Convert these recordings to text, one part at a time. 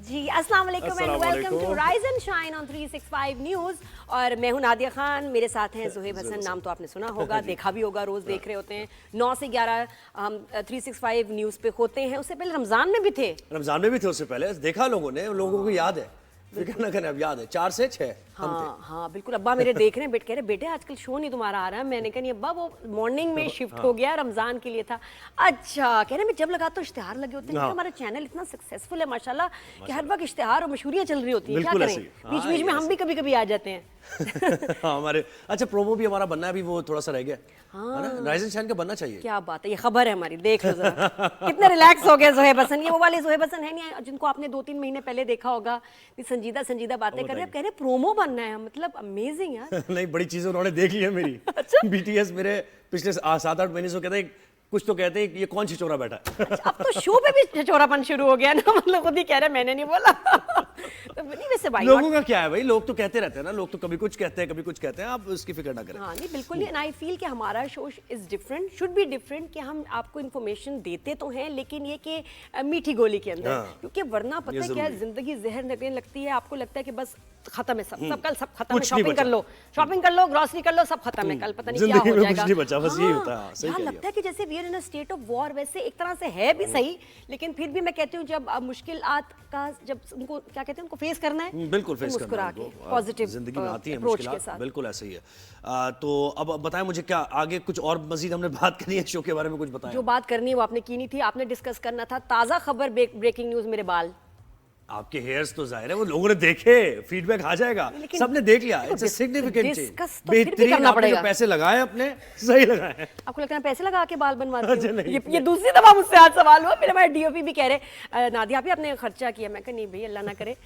जी अस्सलाम वालेकुम and welcome to rise and shine on 365 news. और मैं हूं नादिया खान, मेरे साथ हैं ज़ुहैब हसन। नाम तो आपने सुना होगा, देखा भी होगा, रोज़ देख रहे होते हैं। 9 से 11 हम 365 न्यूज़ पे होते हैं। उससे पहले रमज़ान में भी थे। रमज़ान में भी थे, उससे पहले देखा लोगों ने, लोगों को याद है। फिक्र ना करें, अब याद है 4 से 6 हाँ बिल्कुल। अब्बा मेरे देख रहे हैं, कह रहे बेटे आजकल शो नहीं तुम्हारा आ रहा है। मैंने कहा नहीं अब्बा, वो मॉर्निंग में शिफ्ट हो गया, रमजान के लिए था। अच्छा, कह रहे मैं जब लगाता हूँ इश्तिहार लगे होते हैं। हमारा चैनल इतना सक्सेसफुल है माशाल्लाह कि हर वक्त इश्तिहार और मशहूरियाँ चल रही होती हैं। क्या करें, बीच बीच में हम भी कभी कभी आ जाते हैं। हमारे अच्छा प्रोमो भी हमारा बनना है, अभी वो थोड़ा सा रह गया है ना, राइज एंड शाइन का बनना चाहिए। क्या बात है, ये खबर है हमारी, देख लो जरा कितने रिलैक्स हो गए ज़ुहैब हसन। ये वो वाले ज़ुहैब हसन है नहीं जिनको आपने 2-3 महीने पहले देखा होगा, संजीदा संजीदा बातें कर रहे हैं। कह रहे प्रोमो बनना है, मतलब अमेजिंग यार। नहीं, बड़ी चीजें उन्होंने देख ली है मेरी। अच्छा? बीटीएस मेरे पिछले 7-8 महीने से कहते हैं, कुछ तो कहते हैं ये कौन छिचोरा बैठा है। अच्छा, अब तो शो पे भी छिचोरापन शुरू हो गया ना, मतलब खुद ही कह रहे मैंने नहीं बोला। तो नहीं वैसे भाई लोगों का क्या है भाई, लोग तो कहते रहते हैं ना, लोग तो कभी कुछ कहते हैं कभी कुछ कहते हैं, आप उसकी फिक्र ना करें। हाँ नहीं बिल्कुल नहीं। एंड आई फील कि हमारा show is different, should be different, कि हम आपको इन्फॉर्मेशन देते तो हैं लेकिन ये कि मीठी गोली के अंदर। क्योंकि वरना पता है क्या है, जिंदगी जहर लगने लगती है। आपको लगता है कि बस खत्म है, सब कल सब खत्म है, शॉपिंग कर लो, ग्रोसरी कर लो, सब खत्म है, कल पता नहीं क्या हो जाएगा। कुछ नहीं बचा, बस यही होता है। सही लगता है कि जैसे we are in a state of war. वैसे एक तरह से है भी सही, लेकिन फिर भी मैं कहती हूँ जब मुश्किलात का, जब उनको क्या कहते हैं, उनको फेस करना है, बिल्कुल फेस करना मुस्कुरा के पॉजिटिव जिंदगी में आती है अप्रोच के मुश्किलात, साथ। बिल्कुल ऐसा ही है। तो अब बताएं मुझे, क्या आगे कुछ और मजीद हमने बात करनी है शो के बारे में, कुछ बताएं। जो बात करनी है वो आपने की नहीं थी, आपने डिस्कस करना था ताज़ा खबर, ब्रेकिंग न्यूज़, मेरे बाल। आपके हेयर्स तो जाहिर है वो लोगों ने देखे, फीडबैक आ जाएगा, सबने देख लिया। इट्स अ सिग्निफिकेंट चेंज, बेहतरीन। आपने जो पैसे लगाए अपने, सही लगाए हैं। आपको लगता है पैसे लगा के बाल बनवाते हो? ये दूसरी दफा मुझसे आज सवाल हुआ। मेरे हमारे डीओपी भी कह रहे नादिया भी आपने खर्चा किया। मैं कहा नहीं भाई, अल्लाह ना करे।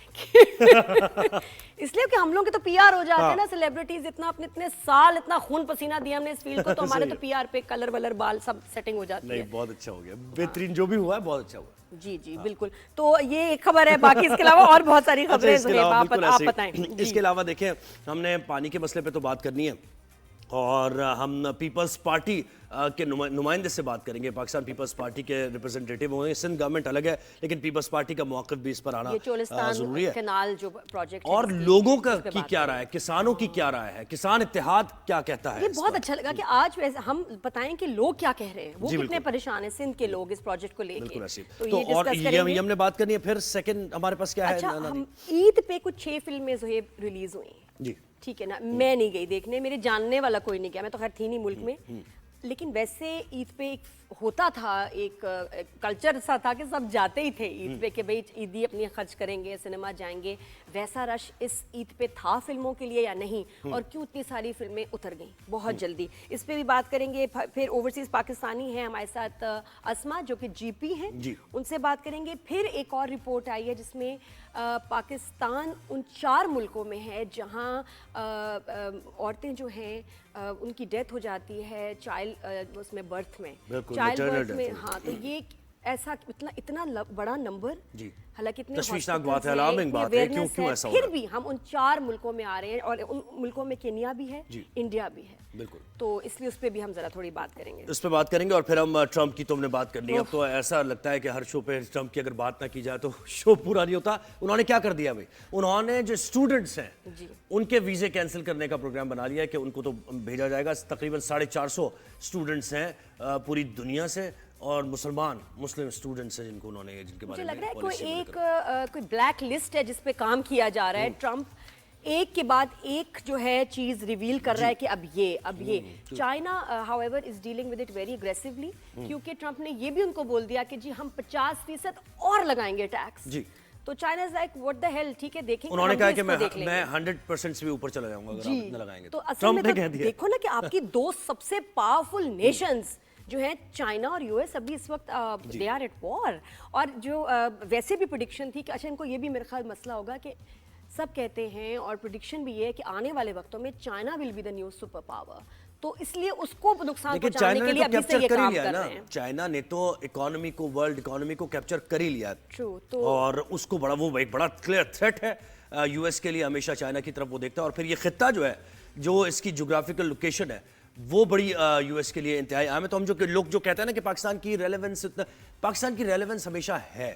इसलिए कि हम लोग के तो पीआर हो जाते हैं ना, सेलिब्रिटीज इतना अपने इतने साल इतना खून पसीना दिया हमने इस फील्ड को, तो हमारे तो पीआर पे कलर वलर बाल सब सेटिंग हो जाती है। बहुत अच्छा हो गया, बेहतरीन जो भी हुआ है बहुत अच्छा हुआ। जी जी बिल्कुल। तो ये एक खबर है, बाकी इसके अलावा और बहुत सारी खबरें आप बताएं। इसके अलावा देखें, हमने पानी के मसले पे तो बात करनी है, और हम पीपल्स पार्टी के नुमाइंदे से बात करेंगे। पाकिस्तान पीपल्स पार्टी के रिप्रेजेंटेटिव होंगे। सिंध गवर्नमेंट अलग है, लेकिन पीपल्स पार्टी का मौक़िफ़ भी इस पर आना जरूरी है। कैनाल जो प्रोजेक्ट और लोगों का की क्या राय है, किसानों की क्या राय है, किसान इत्तेहाद क्या कहता है। ये बहुत अच्छा लगा कि आज वैसे हम बताएं कि लोग क्या कह रहे हैं, वो कितने परेशान हैं सिंध के लोग इस प्रोजेक्ट को लेकर। तो और ये हमने बात करनी है। फिर सेकंड हमारे पास क्या है। अच्छा, हम ईद पे कुछ 6 फिल्में ज़ुहैब रिलीज हुई जी, ठीक है ना। मैं नहीं गई देखने, मेरे जानने वाला कोई नहीं गया, मैं तो खैर थी नहीं मुल्क में। लेकिन वैसे ईद पे एक होता था, एक कल्चर सा था कि सब जाते ही थे ईद पे, कि भाई ईदी अपनी खर्च करेंगे, सिनेमा जाएंगे। वैसा रश इस ईद पे था फिल्मों के लिए या नहीं, और क्यों इतनी सारी फिल्में उतर गई बहुत जल्दी, इस पे भी बात करेंगे। फिर ओवरसीज पाकिस्तानी हैं हमारे साथ अस्मा, जो कि जीपी हैं, उनसे बात करेंगे। फिर एक और रिपोर्ट आई है जिसमें पाकिस्तान उन 4 मुल्कों में है जहां औरतें जो हैं उनकी डेथ हो जाती है चाइल्ड उसमें बर्थ में, चाइल्ड बर्थ में। हाँ, तो ये ऐसा इतना बड़ा नंबर, हालांकि इतने तशवीशनाक बात है, अलार्मिंग बात है, क्यों ऐसा हो रहा है। फिर भी हम उन 4 मुल्कों में आ रहे हैं, और उन मुल्कों में केन्या भी है, इंडिया भी है। बिल्कुल। तो इसलिए उस पर भी हम जरा थोड़ी बात करेंगे, उस पर बात करेंगे। और फिर हम ट्रंप की तो हमने बात करनी है। अब तो ऐसा लगता है कि हर शो पे ट्रंप की अगर बात ना की जाए तो शो पूरा नहीं होता। उन्होंने क्या कर दिया भाई, उन्होंने जो स्टूडेंट्स हैं उनके वीज़े कैंसिल करने का प्रोग्राम बना लिया है कि उनको तो भेजा जाएगा। तकरीबन 450 स्टूडेंट्स हैं पूरी दुनिया से, और मुस्लिम स्टूडेंट्स हैं जिनको उन्होंने, जिनके बारे में मुझे लग रहा है कोई ब्लैक लिस्ट है जिस पे काम किया जा रहा है। ट्रंप एक के बाद एक जो है चीज रिवील कर रहा है कि अब ये China however is dealing with it very aggressively, क्योंकि ट्रंप ने ये भी उनको बोल दिया कि जी हम 50% और लगाएंगे टैक्स। तो China is like what the hell, ठीक है देखेंगे। उन्होंने कहा कि मैं 100% से भी ऊपर चला जाऊंगा अगर आप इतना लगाएंगे। तो असल में तो देखो ना कि आपकी 2 सबसे पावरफुल नेशंस जो है चाइना और यूएस, अभी इस वक्त दे आर एट वॉर। और जो वैसे भी प्रेडिक्शन थी कि अच्छा इनको ये भी मेरे ख्याल मसला होगा कि सब कहते हैं, और प्रेडिक्शन भी ये है कि आने वाले वक्तों में China will be the new super power, तो इसलिए उसको नुकसान पहुंचाने के लिए अभी से ये काम कर रहे हैं। चाइना ने तो इकोनॉमी को, वर्ल्ड इकोनॉमी को कैप्चर कर ही लिया। तो और उसको वो एक बड़ा क्लियर थ्रेट है यूएस के लिए। हमेशा चाइना की तरफ वो देखता है, और फिर ये खित्ता जो है, जो इसकी जोग्राफिकल लोकेशन है, वो बड़ी यूएस के लिए इंतहाई अहम है। तो हम जो लोग जो कहते हैं ना कि पाकिस्तान की रेलेवेंस हमेशा है,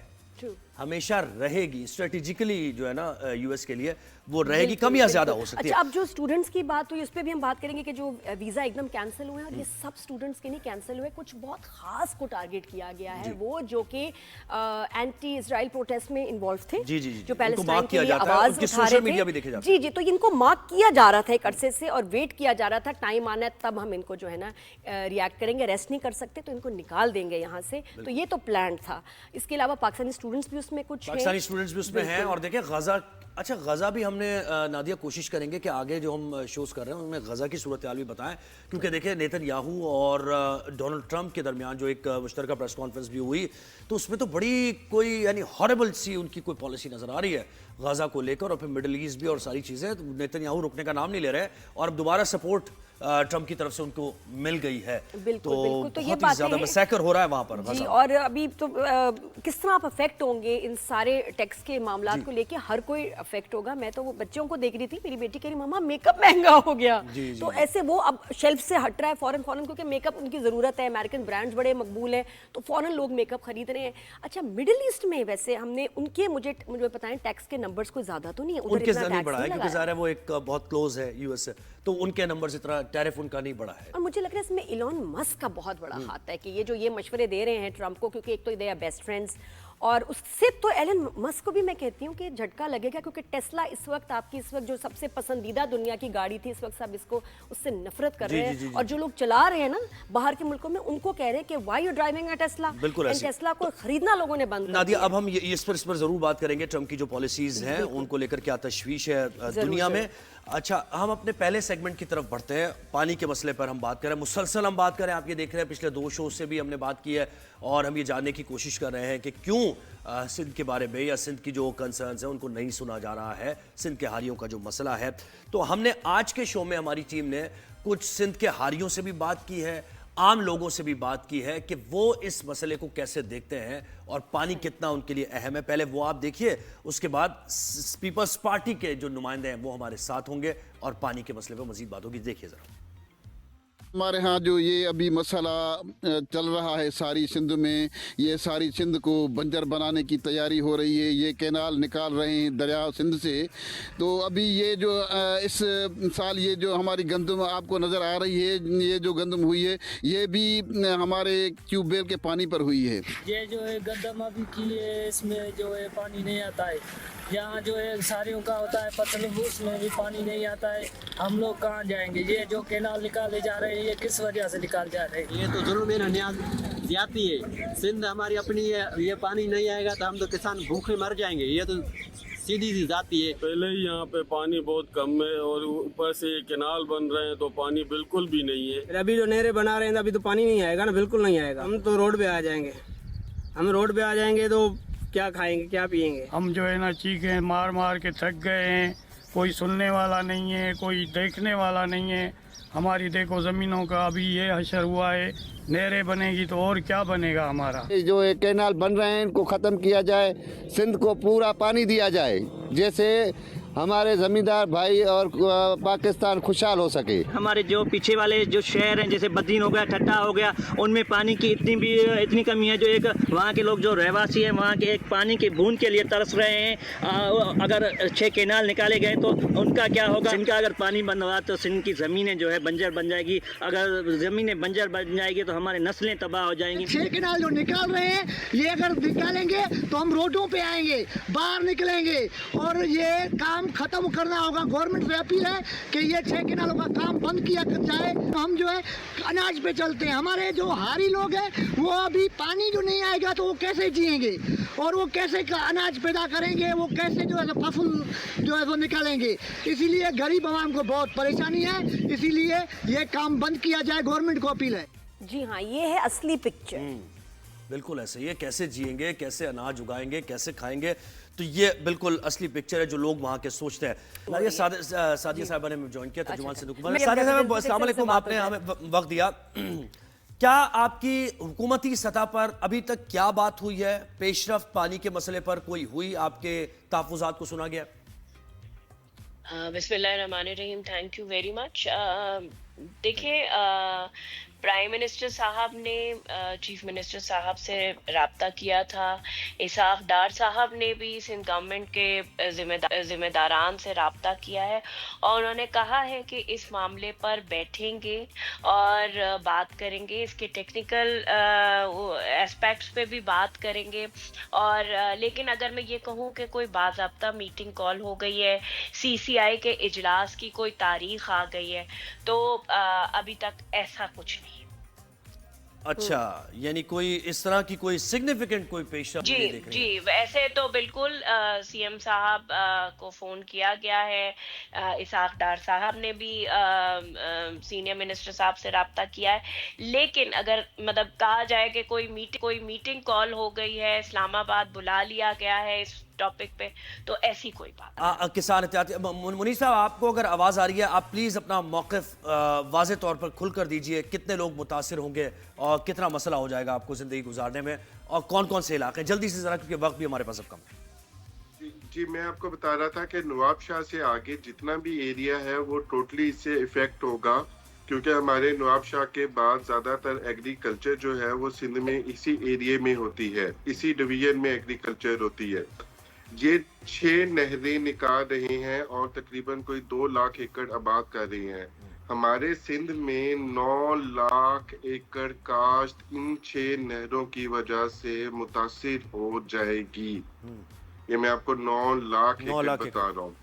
हमेशा रहेगी, स्ट्रेटेजिकली जो है ना यूएस के लिए वो रहेगी, कम या ज्यादा हो सकती है। अच्छा, अब जो स्टूडेंट्स की बात हुई उस पर भी हम बात करेंगे कि जो वीज़ा एकदम कैंसिल हुए हैं, और ये सब स्टूडेंट्स के नहीं कैंसिल हुए, कुछ बहुत खास को टारगेट किया गया है, वो जो कि एंटी इजराइल प्रोटेस्ट में इन्वॉल्व थे, जी, जी, जी, जो उनको पैलेस्टाइन मार्क के किया लिए जाता है, आवाज उनके उठा सोशल रहे मीडिया थे। भी देखे जाते जी जी, तो इनको मार्क किया जा रहा था एक अरसे से, और वेट किया जा रहा था टाइम आना है तब हम इनको जो है ना रिएक्ट करेंगे, रेस्ट नहीं कर सकते तो इनको निकाल देंगे यहाँ से, तो ये तो प्लान था। इसके अलावा पाकिस्तानी स्टूडेंट्स भी उसमें कुछ हैं। पाकिस्तानी स्टूडेंट्स भी उसमें हैं। और देखिए गजा, अच्छा गजा भी हमने नादिया कोशिश करेंगे कि आगे जो हम शोज कर रहे हैं उनमें गजा की सूरत हाल भी बताएं, क्योंकि देखिए नेतन्याहू और डोनाल्ड ट्रंप के दरमियान जो एक मुश्तरका प्रेस कॉन्फ्रेंस भी हुई, तो उसमें तो बड़ी कोई यानी हॉरेबल सी उनकी कोई पॉलिसी नजर आ रही है गजा को लेकर, और फिर मिडिल ईस्ट भी और सारी चीजें। तो नेतन्याहू रुकने का नाम नहीं ले रहे, और अब दोबारा सपोर्ट ट्रंप की तरफ से उनको मिल गई है। बिल्कुल, बिल्कुल, तो ये बहुत ही बातें ज्यादा हैं। मैसेकर हो रहा है वहां पर जी, गजा। और अभी तो किस तरह आप अफेक्ट होंगे इन सारे टैक्स के मामलात को लेके, हर कोई अफेक्ट होगा। मैं तो वो बच्चों को देख रही थी, मेरी बेटी कह रही मामा मेकअप महंगा हो गया, तो ऐसे वो अब शेल्फ से हट रहा है फौरन फौरन, क्योंकि मेकअप उनकी जरूरत है, अमेरिकन ब्रांड्स बड़े मकबूल हैं, तो फौरन लोग मेकअप खरीद रहे हैं। अच्छा, मिडिल ईस्ट में वैसे हमने उनके मुझे बताएं टैक्स के नंबर्स कोई ज्यादा तो नहीं है उधर, उनके इतना नहीं टैक्स बढ़ा है नहीं क्योंकि लगाया। ज़ाहिर है वो एक बहुत क्लोज है यूएस से, तो उनके नंबर से इतना टैरिफ उनका नहीं बढ़ा है। और मुझे लग रहा है इसमें इलॉन मस्क का बहुत बड़ा हाथ है कि ये जो ये मशवरे दे रहे हैं ट्रंप को, क्योंकि एक तो दे आर बेस्ट फ्रेंड्स, और उससे तो एलन मस्क को भी मैं कहती हूँ कि झटका लगेगा, क्योंकि टेस्ला इस वक्त आपकी इस वक्त जो सबसे पसंदीदा दुनिया की गाड़ी थी, इस वक्त सब इसको उससे नफरत कर रहे हैं, और जो लोग चला रहे हैं ना बाहर के मुल्कों में, उनको कह रहे हैं कि why you driving a Tesla, बिल्कुल ऐसे। टेस्ला को खरीदना लोगों ने बंद कर नादिया, दिया। अब हम इस पर जरूर बात करेंगे, ट्रंप की जो पॉलिसीज हैं उनको लेकर क्या तशवीश है दुनिया में। अच्छा, हम अपने पहले सेगमेंट की तरफ बढ़ते हैं, पानी के मसले पर हम बात करें, मुसलसल हम बात करें। आप ये देख रहे हैं पिछले 2 शो से भी हमने बात की है, और हम ये जानने की कोशिश कर रहे हैं कि क्यों सिंध के बारे में या सिंध की जो कंसर्न्स हैं उनको नहीं सुना जा रहा है, सिंध के हारियों का जो मसला है। तो हमने आज के शो में हमारी टीम ने कुछ सिंध के हारियों से भी बात की है, आम लोगों से भी बात की है कि वो इस मसले को कैसे देखते हैं और पानी कितना उनके लिए अहम है। पहले वो आप देखिए, उसके बाद पीपल्स पार्टी के जो नुमाइंदे हैं वो हमारे साथ होंगे और पानी के मसले पर मजीद बात होगी। देखिए जरा। हमारे यहाँ जो ये अभी मसला चल रहा है सारी सिंध में, ये सारी सिंध को बंजर बनाने की तैयारी हो रही है, ये कैनाल निकाल रहे हैं दरिया सिंध से। तो अभी ये जो इस साल ये जो हमारी गंदम आपको नज़र आ रही है, ये जो गंदम हुई है ये भी हमारे ट्यूबवेल के पानी पर हुई है। ये जो है गंदम अभी की है, इसमें जो है पानी नहीं आता है। यहाँ जो है सारियों का होता है फसल, उसमें भी पानी नहीं आता है। हम लोग कहाँ जाएंगे? ये जो कैनाल निकाले जा रहे हैं ये किस वजह से निकाल जा रहे हैं? ये तो जुल्म है ना, न्याज ज्यादती है। सिंध हमारी अपनी है, ये पानी नहीं आएगा तो हम तो किसान भूखे मर जाएंगे। ये तो सीधी सी जाती है। पहले ही यहाँ पे पानी बहुत कम है और ऊपर से कैनाल बन रहे हैं तो पानी बिल्कुल भी नहीं है। अभी जो नहरें बना रहे हैं अभी तो पानी नहीं आएगा ना, बिल्कुल नहीं आएगा। हम तो रोड पे आ जाएंगे, हम रोड पे आ जाएंगे तो क्या खाएंगे क्या पिएंगे? हम जो है ना चीखें मार मार के थक गए हैं, कोई सुनने वाला नहीं है, कोई देखने वाला नहीं है। हमारी देखो ज़मीनों का अभी ये हशर हुआ है, नहरें बनेगी तो और क्या बनेगा हमारा। जो ये कैनाल बन रहे हैं इनको ख़त्म किया जाए, सिंध को पूरा पानी दिया जाए, जैसे हमारे ज़मींदार भाई और पाकिस्तान खुशहाल हो सके। हमारे जो पीछे वाले जो शहर हैं जैसे बद्रीन हो गया, ठट्टा हो गया, उनमें पानी की इतनी कमी है, जो एक वहाँ के लोग जो रहवासी हैं वहाँ के एक पानी की बूंद के लिए तरस रहे हैं। अगर 6 कैनाल निकाले गए तो उनका क्या होगा? सिंध का अगर पानी बंद हुआ तो सिंध की ज़मीनें जो है बंजर बन जाएगी। अगर ज़मीनें बंजर बन जाएगी तो हमारी नस्लें तबाह हो जाएंगी। 6 कैनाल जो निकाल रहे हैं ये अगर निकालेंगे तो हम रोडों पे आएंगे, बाहर निकलेंगे, और ये काम खत्म करना होगा। गवर्नमेंट से अपील है कि ये 6 कैनालों का काम बंद किया जाए। हम जो है अनाज पे चलते हैं, हमारे जो हारी लोग हैं वो अभी पानी जो नहीं आएगा तो वो कैसे जिएंगे, और वो कैसे अनाज पैदा करेंगे, वो कैसे जो है फसल जो है वो निकालेंगे। इसीलिए गरीब आवाम को बहुत परेशानी है, इसीलिए ये काम बंद किया जाए, गवर्नमेंट को अपील है। जी हाँ, ये है असली पिक्चर। बिल्कुल ऐसे, ये कैसे जिएंगे, कैसे अनाज उगाएंगे, कैसे खाएंगे, तो ये बिल्कुल असली पिक्चर है जो लोग वहाँ के सोचते हैं। ये सादिया साहिबा ने ज्वाइन किया, तर्जुमान से हुकूमत। सादिया साहिबा अस्सलाम वालेकुम, आपने हमें वक्त दिया। क्या आपकी हुकूमती सतह पर अभी तक क्या बात हुई है? पेशरफ्त पानी के मसले पर कोई हुई? आपके तहफ़्फ़ुज़ात को सुना गया? बिस्मिल्लाहिर्रहमानिर्रहीम, थैंक यू वेरी मच। देखिए, प्राइम मिनिस्टर साहब ने चीफ मिनिस्टर साहब से राब्ता किया था। इसाक डार साहब ने भी सिंध गवर्नमेंट के जिम्मेदारान से राब्ता किया है और उन्होंने कहा है कि इस मामले पर बैठेंगे और बात करेंगे, इसके टेक्निकल एस्पेक्ट्स पे भी बात करेंगे। और लेकिन अगर मैं ये कहूँ कि कोई बाज़ाब्ता मीटिंग कॉल हो गई है, सीसीआई के इजलास की कोई तारीख आ गई है, तो अभी तक ऐसा कुछ नहीं। अच्छा, यानी कोई इस तरह की कोई सिग्निफिकेंट कोई पेशरफ्त नहीं देख रही है। जी, वैसे तो बिल्कुल सीएम साहब को फोन किया गया है, इसाक डार साहब ने भी सीनियर मिनिस्टर साहब से राब्ता किया है, लेकिन अगर मतलब कहा जाए कि कोई मीटिंग कॉल हो गई है, इस्लामाबाद बुला लिया गया है इस टॉपिक पे, तो ऐसी कोई बात किसान एहतियाती मुनीर साहब, आपको अगर आवाज़ आ रही है, आप प्लीज़ अपना मौक़िफ़ वाज़े तौर पर खुल कर दीजिए। कितने लोग मुतासिर होंगे और कितना मसला हो जाएगा आपको ज़िंदगी गुजारने में, और कौन कौन से इलाके, जल्दी से ज़रा, क्योंकि वक्त भी हमारे पास अब कम है। जी, मैं आपको बता रहा था कि नवाब शाह से आगे जितना भी एरिया है वो टोटली इससे इफेक्ट होगा, क्योंकि हमारे नवाब शाह के बाद ज़्यादातर एग्रीकल्चर जो है वो सिंध में इसी एरिया में होती है, इसी डिवीजन में एग्रीकल्चर होती है। ये 6 नहरें निकाल रहे हैं और तकरीबन कोई 2 लाख एकड़ आबाद कर रहे हैं। हमारे सिंध में 9 लाख एकड़ काश्त इन 6 नहरों की वजह से मुतासिर हो जाएगी। ये मैं आपको 9 लाख एकड़ बता रहा हूँ।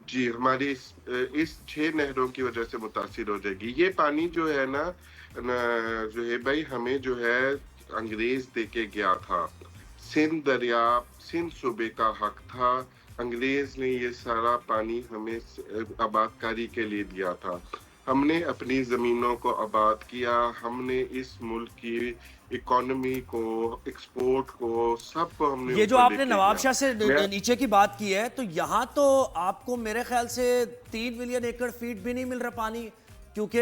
जी, हमारी इस 6 नहरों की वजह से मुतासिर हो जाएगी। ये पानी जो है ना जो है भाई, हमें जो है अंग्रेज दे के गया था। सिंध दरिया सिंध सूबे का हक था, अंग्रेज ने ये सारा पानी हमें आबादकारी के लिए दिया था। हमने अपनी जमीनों को आबाद किया, हमने इस मुल्क की इकोनॉमी को, एक्सपोर्ट को, सबको हमने। ये जो आपने नवाब शाह से नीचे की बात की है, तो यहाँ तो आपको मेरे ख्याल से 3 मिलियन एकड़ फीट भी नहीं मिल रहा पानी, क्योंकि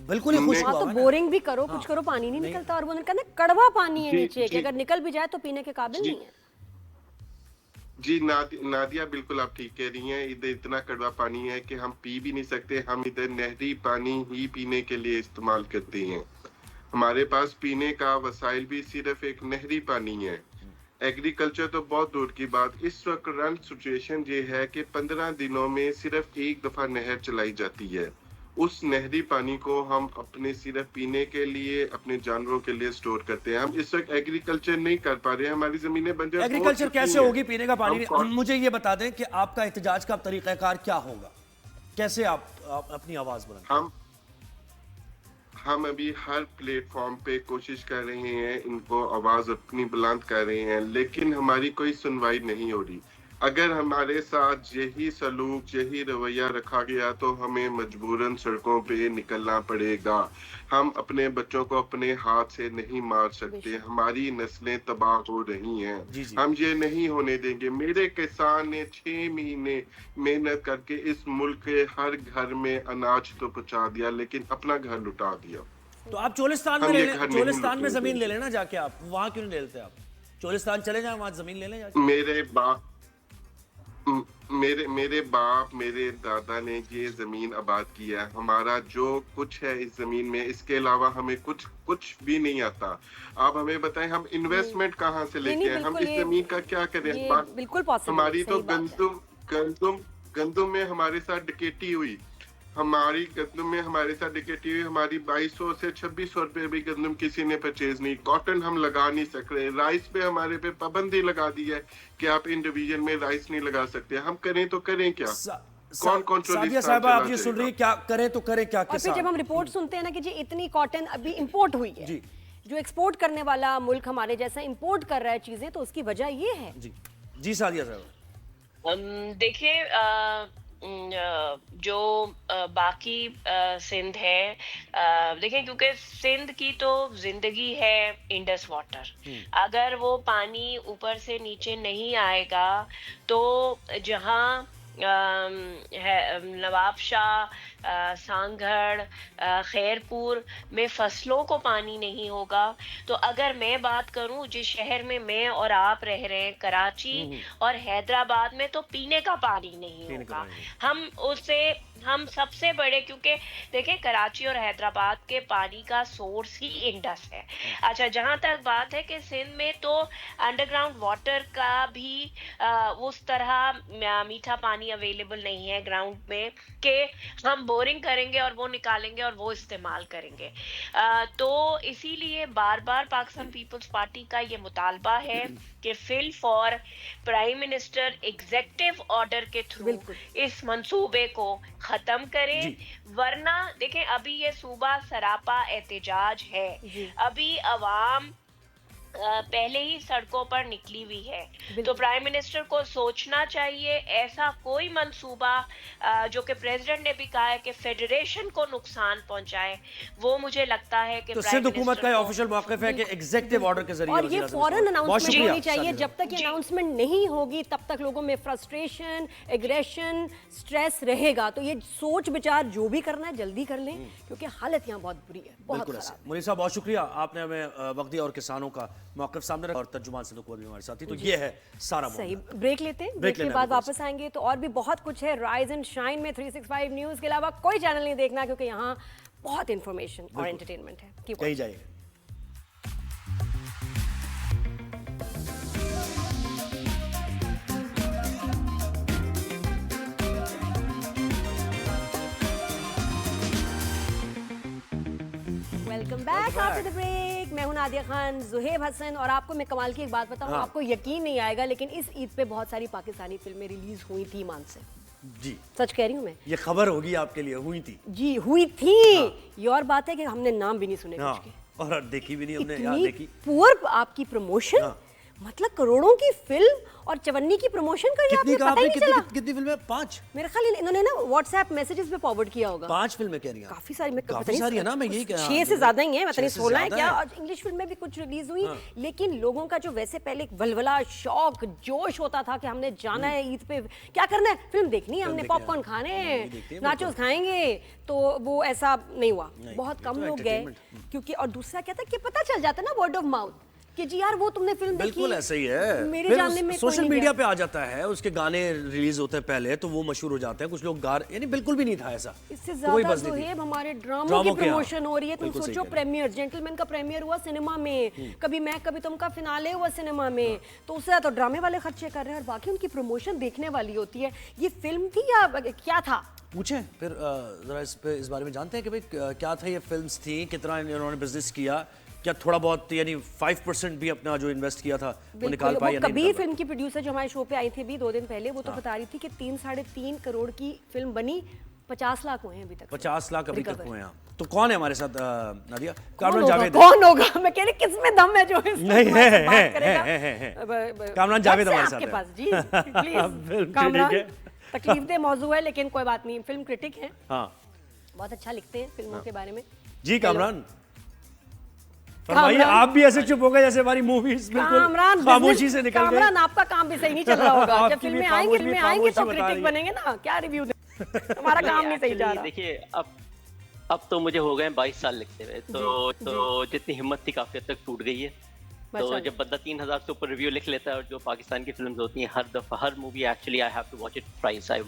बिल्कुल ही खुश हुआ तो बोरिंग भी करो, कुछ करो, पानी नहीं निकलता। और वो कहते हैं कड़वा पानी है नीचे, कि अगर निकल भी जाए तो पीने के काबिल नहीं है। जी नादिया, बिल्कुल आप ठीक कह रही हैं। इधर इतना कड़वा पानी है कि हम पी भी नहीं सकते। हम इधर नहरी पानी ही पीने के लिए इस्तेमाल करते हैं। हमारे पास पीने का वसाइल भी सिर्फ एक नहरी पानी है। एग्रीकल्चर तो बहुत दूर की बात। इस वक्त करंट सिचुएशन ये है कि 15 दिनों में सिर्फ एक दफा नहर चलाई जाती है। उस नहरी पानी को हम अपने सिर्फ पीने के लिए, अपने जानवरों के लिए स्टोर करते हैं। हम इस वक्त एग्रीकल्चर नहीं कर पा रहे हैं, हमारी जमीनें बंजर। एग्रीकल्चर कैसे होगी, पीने का पानी? मुझे ये बता दें कि आपका एहतजाज का तरीक़ाकार क्या होगा, कैसे आप अपनी आवाज बुलंद? हम अभी हर प्लेटफॉर्म पे कोशिश कर रहे हैं, इनको आवाज अपनी बुलंद कर रहे हैं, लेकिन हमारी कोई सुनवाई नहीं हो रही। अगर हमारे साथ यही सलूक, यही रवैया रखा गया तो हमें मजबूरन सड़कों पे निकलना पड़ेगा। हम अपने बच्चों को अपने हाथ से नहीं मार सकते, हमारी नस्लें तबाह हो रही हैं। हम ये नहीं होने देंगे। मेरे किसान ने 6 महीने मेहनत करके इस मुल्क के हर घर में अनाज तो पहुंचा दिया, लेकिन अपना घर लुटा दिया। तो आप चोलिस्तान में जमीन ले लेना जाके, आप वहाँ क्यों नहीं ले लेते? आप चोलिस्तान चले जाए, वहाँ जमीन ले लें जाके। मेरे बाप मेरे दादा ने ये जमीन आबाद किया है। हमारा जो कुछ है इस जमीन में, इसके अलावा हमें कुछ भी नहीं आता। आप हमें बताएं, हम इन्वेस्टमेंट कहाँ से लेके आए? हम इस जमीन का क्या करें? बिल्कुल पॉसिबल। हमारी तो गंदुम में हमारे साथ डकैती हुई। हमारी गंदम में हमारे साथ डकैती हुई। हमारी 2200 से 2600 रुपए भी गंदम किसी ने परचेज नहीं। कॉटन हम लगा नहीं सक रहे। राइस पे हमारे पे पाबंदी लगा दी है कि आप इन डिवीजन में राइस नहीं लगा सकते। हम करें तो करें क्या? कौन सादिया साहिबा, आप ये सुन रही है, क्या करें तो करें क्या? और फिर जब हम रिपोर्ट सुनते हैं ना कि जी इतनी कॉटन अभी इंपोर्ट हुई है, जो एक्सपोर्ट करने वाला मुल्क हमारे जैसा इंपोर्ट कर रहा है चीजें, तो उसकी वजह ये है। जी सादिया साहिबा, देखिए जो बाकी सिंध है, देखें, क्योंकि सिंध की तो जिंदगी है इंडस वाटर। अगर वो पानी ऊपर से नीचे नहीं आएगा तो जहाँ नवाब शाह सांगड़, खैरपुर में फसलों को पानी नहीं होगा, तो अगर मैं बात करूं जिस शहर में मैं और आप रह रहे हैं, कराची और हैदराबाद में, तो पीने का पानी नहीं होगा। हम सबसे बड़े, क्योंकि देखिए कराची और हैदराबाद के पानी का सोर्स ही इंडस है। अच्छा, जहां तक बात है कि सिंध में तो अंडरग्राउंड वाटर का भी उस तरह मीठा पानी अवेलेबल नहीं है ग्राउंड में कि हम बोरिंग करेंगे और वो निकालेंगे और वो इस्तेमाल करेंगे। तो इसीलिए बार बार पाकिस्तान पीपल्स पार्टी का ये मुतालबा है कि fill for prime minister executive order के थ्रू इस मंसूबे को खत्म करें, वरना देखें अभी ये सूबा सरापा एहतजाज है, अभी अवाम पहले ही सड़कों पर निकली हुई है। तो प्राइम मिनिस्टर को सोचना चाहिए ऐसा कोई मंसूबा जो कि प्रेसिडेंट ने भी कहा है कि फेडरेशन को नुकसान पहुंचाए, वो मुझे लगता है कि तो सिंध हुकूमत का ऑफिशियल मौक़िफ़ है कि एग्जीक्यूटिव ऑर्डर के जरिए और ये फौरन अनाउंसमेंट होनी चाहिए। जब तक ये अनाउंसमेंट नहीं होगी तब तक लोगों में फ्रस्ट्रेशन, एग्रेशन, स्ट्रेस रहेगा। तो ये सोच विचार जो भी करना है जल्दी कर लें, क्योंकि हालत यहाँ बहुत बुरी है, बहुत खराब। मुनीर साहब बहुत शुक्रिया, आपने हमें वक्त दिया और किसानों का मौक़िफ़ सामने रखा और तर्जुमान सिंध हुकूमत भी हमारे साथ थी। तो ये है सारा सही। ब्रेक लेते हैं, ब्रेक के बाद वापस आएंगे तो और भी बहुत कुछ है। राइज एंड शाइन में 365 न्यूज़ के अलावा कोई चैनल नहीं देखना, क्योंकि यहाँ बहुत इंफॉर्मेशन और एंटरटेनमेंट है। कहीं जाइए। Welcome back after the break. मैं हूं नादिया खान, ज़ुहैब हसन, और आपको मैं कमाल की एक बात बताऊं, आपको यकीन नहीं आएगा, लेकिन इस ईद पे बहुत सारी पाकिस्तानी फिल्में रिलीज हुई थी ईमान से। जी सच कह रही हूं मैं, ये खबर होगी आपके लिए, हुई थी जी, हुई थी। ये और बात है कि हमने नाम भी नहीं सुने कुछ के, और देखी भी नहीं हमने। इतनी पुअर आपकी प्रमोशन, मतलब करोड़ों की फिल्म और चवन्नी की प्रमोशन करी आपने, पता ही नहीं चला। कितनी फिल्में? 5 मेरे ख्याल इन्होंने ना व्हाट्सएप मैसेजेस पे फॉरवर्ड किया होगा। 5 फिल्में कह रही हैं। काफी सारी, मैं काफी सारी है ना, मैं यही कह रहा हूं। 6 से ज्यादा ही है, पता नहीं 16 है क्या। और इंग्लिश फिल्में भी कुछ रिलीज हुई, लेकिन लोगों का जो वैसे पहले एक वलवला, शौक, जोश होता था कि हमने जाना है ईद पे, क्या करना है, फिल्म देखनी है, हमने पॉपकॉर्न खाने हैं, नाचोस खाएंगे, तो वो ऐसा नहीं हुआ। बहुत कम लोग गए, क्योंकि और दूसरा क्या था कि पता चल जाता ना वर्ड ऑफ माउथ कि जी यार वो तुमने फिल्म देखी। बिल्कुल ऐसा ही है, मेरे जानने में सोशल मीडिया पे आ जाता है, उसके गाने रिलीज होते हैं पहले तो वो मशहूर हो जाते हैं, कुछ लोग गा, यानी बिल्कुल भी नहीं था ऐसा। इससे ज्यादा ज़ुहैब हमारे ड्रामों की प्रमोशन हो रही है। तुम सोचो, प्रीमियर जेंटलमैन का प्रीमियर हुआ सिनेमा में, कभी मैं कभी तुम का फिनाले हुआ सिनेमा में, तो उससे तो ड्रामे वाले खर्चे कर रहे हैं और बाकी उनकी प्रमोशन देखने वाली होती है। ये फिल्म थी या क्या था? पूछें फिर जरा इस बारे में जानते हैं कि भाई क्या था ये फिल्म्स थी, कितना इन्होंने बिजनेस किया, क्या थोड़ा बहुत यानी 5% भी अपना जो इन्वेस्ट किया था वो निकाल पाया? कबीर फिल्म की प्रोड्यूसर जो हमारे शो पे आई थी भी 2 दिन पहले, वो तो बता रही थी कि 3-3.5 करोड़ की फिल्म बनी, 50 लाख हुए हैं अभी तक। 50 लाख अभी तक हुए हैं। तो कौन है हमारे साथ नादिया? कामरान जावेद। कौन होगा? मैं कह रही किसमें दम है जो नहीं है कामरान जावेद हमारे साथ आपके पास। जी प्लीज कामरान, तकलीफदेह मौजू है लेकिन कोई बात नहीं, फिल्म क्रिटिक है, बहुत अच्छा लिखते हैं फिल्मों के बारे में। जी कामरान फरमाइए। आप भी ऐसे चुप हो गए जैसे हमारी मूवीज बिल्कुल खामोशी से निकल गई। कामरान आपका काम भी सही नहीं चल रहा होगा। जब फिल्में आएंगी तो क्रिटिक बनेंगे ना, क्या रिव्यू दे। हमारा काम नहीं सही जा रहा। देखिए अब तो मुझे हो गए 22 साल लिखते हुए, तो जितनी हिम्मत थी काफी हद तक टूट गई है। तो जब बंदा 3000 से ऊपर रिव्यू लिख लेता है, और जो पाकिस्तान की फिल्म्स होती हैं हर दफ़ा हर movie actually I have to watch it twice, I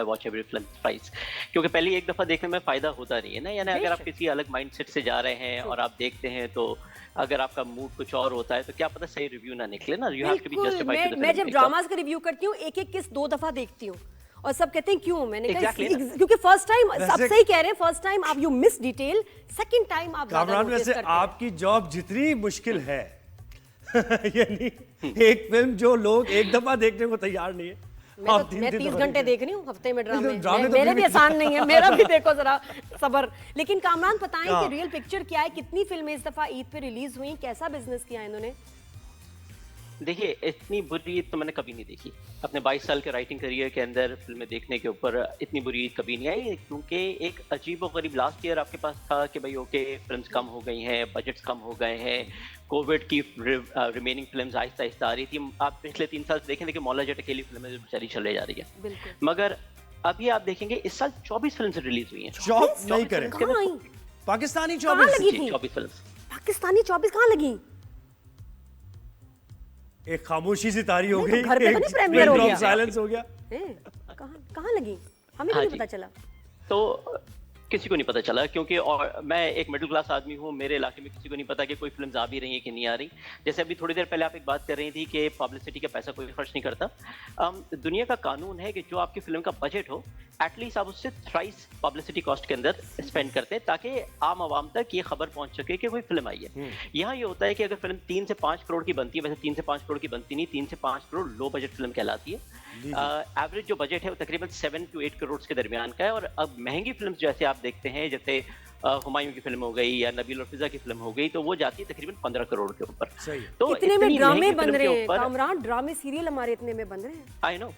watch every film twice, क्योंकि पहले एक दफ़ा देखने में फ़ायदा होता नहीं है ना। यानी अगर आप किसी अलग माइंडसेट से जा रहे हैं और आप देखते हैं, तो अगर आपका मूड कुछ और होता है तो क्या पता सही रिव्यू ना निकले ना। You have to be justified. मैं जब ड्रामास का रिव्यू करती हूँ एक किस 2 दफा देखती हूँ और सब कहते हैं क्यों, मैंने कहा क्योंकि फर्स्ट टाइम, सब सही कह रहे हैं, फर्स्ट टाइम आप you miss detail, second time आप कामरान वैसे आपकी जॉब जितनी मुश्किल है यानी एक फिल्म जो लोग एक दफा देखने को तैयार नहीं है, मैं 30 घंटे देख रही हूँ हफ्ते में ड्रामे। मेरे भी आसान नहीं है, मेरा भी देखो जरा सबर। लेकिन कामरान बताएं कि रियल पिक्चर क्या है, कितनी फिल्में इस दफा ईद पे रिलीज हुई, कैसा बिजनेस किया इन्होंने? देखिए इतनी बुरी ईद तो मैंने कभी नहीं देखी अपने 22 साल के राइटिंग करियर के अंदर। फिल्में देखने के ऊपर इतनी बुरी ईद कभी नहीं आई, क्योंकि एक अजीब और गरीब लास्ट ईयर आपके पास था कि भाई ओके फिल्म्स कम हो गई हैं, बजट्स कम हो गए हैं, कोविड की रिमेनिंग फिल्म्स आहिस्ता आहिस्ता आ रही थी। आप पिछले 3 साल से देखें कि मौला जट अकेली फिल्में बेचारी चले जा रही है। मगर अभी आप देखेंगे इस साल 24 फिल्म रिलीज हुई हैं। जॉब नहीं करें कहाँ आई? पाकिस्तानी कहाँ 24 लगी थी? 24 फिल्म। पाकिस्तानी 24 कहाँ लगी? एक खामोशी सी तारी हो नहीं, गई, तो घर पे तो नहीं प्रीमियर हो गया। साइलेंस हो गया। कहाँ लगी? हमें हाँ नहीं जी। पता चला। तो किसी को नहीं पता चला, क्योंकि और मैं एक मिडिल क्लास आदमी हूँ, मेरे इलाके में किसी को नहीं पता कि कोई फिल्म आ भी रही है कि नहीं आ रही। जैसे अभी थोड़ी देर पहले आप एक बात कर रही थी कि पब्लिसिटी का पैसा कोई खर्च नहीं करता। दुनिया का कानून है कि जो आपकी फिल्म का बजट हो, एटलीस्ट आप उससे थ्राइस पब्लिसिटी कॉस्ट के अंदर स्पेंड करते हैं, ताकि आम आवाम तक ये खबर पहुंच सके कि कोई फिल्म आई है। यहाँ ये होता है कि अगर फिल्म 3 से 5 करोड़ की बनती है, वैसे 3 से 5 करोड़ की बनती नहीं, 3 से 5 करोड़ लो बजट फिल्म कहलाती है। एवरेज जो बजट है वो तकरीबन 7 to 8 करोड़ के दरमियान का है। और अब महंगी फिल्म जैसे आप देखते हैं, जैसे हुमायूं की फिल्म हो गई या नबील और फिजा की फिल्म हो गई, तो वो जाती है तकरीबन 15 करोड़ के ऊपर। तो इतने में इतनी ड्रामे महंगी बन फिल्म रहे के हैं ऊपर कामरान, ड्रामे सीरियल हमारे इतने में बन रहे हैं। I know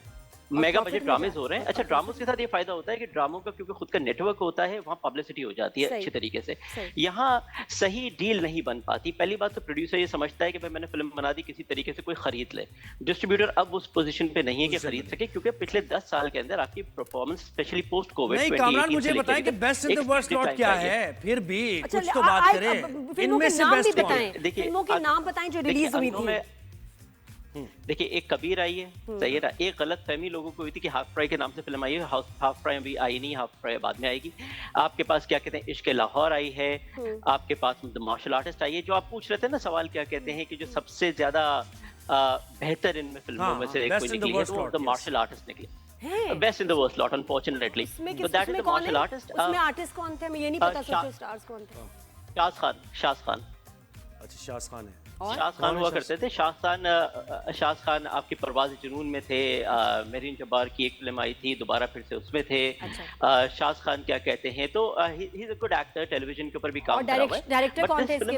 mega profit budget भी ड्रामेज जाता हो रहे हैं। अच्छा, ड्रामों के साथ ये फायदा होता है कि ड्रामों का क्योंकि खुद का नेटवर्क होता है, वहाँ पब्लिसिटी हो जाती है सही, अच्छी तरीके से। सही। यहाँ सही डील नहीं बन पाती। पहली बात तो प्रोड्यूसर ये समझता है कि भाई मैंने फिल्म बना दी, किसी तरीके से कोई खरीद ले। डिस्ट्रीब्यूटर अब उस पोजीशन पे नहीं है कि खरीद सके, क्योंकि पिछले 10 साल के अंदर आपकी परफॉर्मेंस स्पेशली पोस्ट कोविड नहीं कामरान, मुझे बताएं कि best in the worst plot क्या है, फिर भी कुछ तो बात करें। इनमें से बेस्ट बताएं, देखिए, फिल्मों के नाम बताएं जो रिलीज हुई थी। देखिए, एक कबीर आई है, सही है ना। एक गलत फहमी लोगों को हुई थी कि हाफ फ्राई के नाम से फिल्म आई है। हाफ फ्राई अभी आई नहीं, हाफ फ्राई बाद में आएगी। आपके पास क्या कहते हैं, इश्क लाहौर आई है। आपके पास द मार्शल आर्टिस्ट आई है। जो आप पूछ रहे थे ना सवाल, क्या कहते हैं कि जो सबसे ज्यादा बेहतर इनमें फिल्मों में से कोई निकली है, तो द मार्शल आर्टिस्ट निकली। Best in the worst lot unfortunately. तो that is the martial artist. उसमें आर्टिस्ट कौन थे हमें ये नहीं पता, सोशल स्टार्स कौन थे? शाज खान। अच्छा, शाज खान है। शाज खान हुआ करते थे। शाज खान आपकी परवाज़ जुनून में थे। मेरीन जब्बार की एक फिल्म आई थी, दोबारा फिर से उसमें थे। शाज खान क्या कहते हैं, तो he is a good actor, television के ऊपर भी काम करा हुआ है। डायरेक्टर कौन थे इसके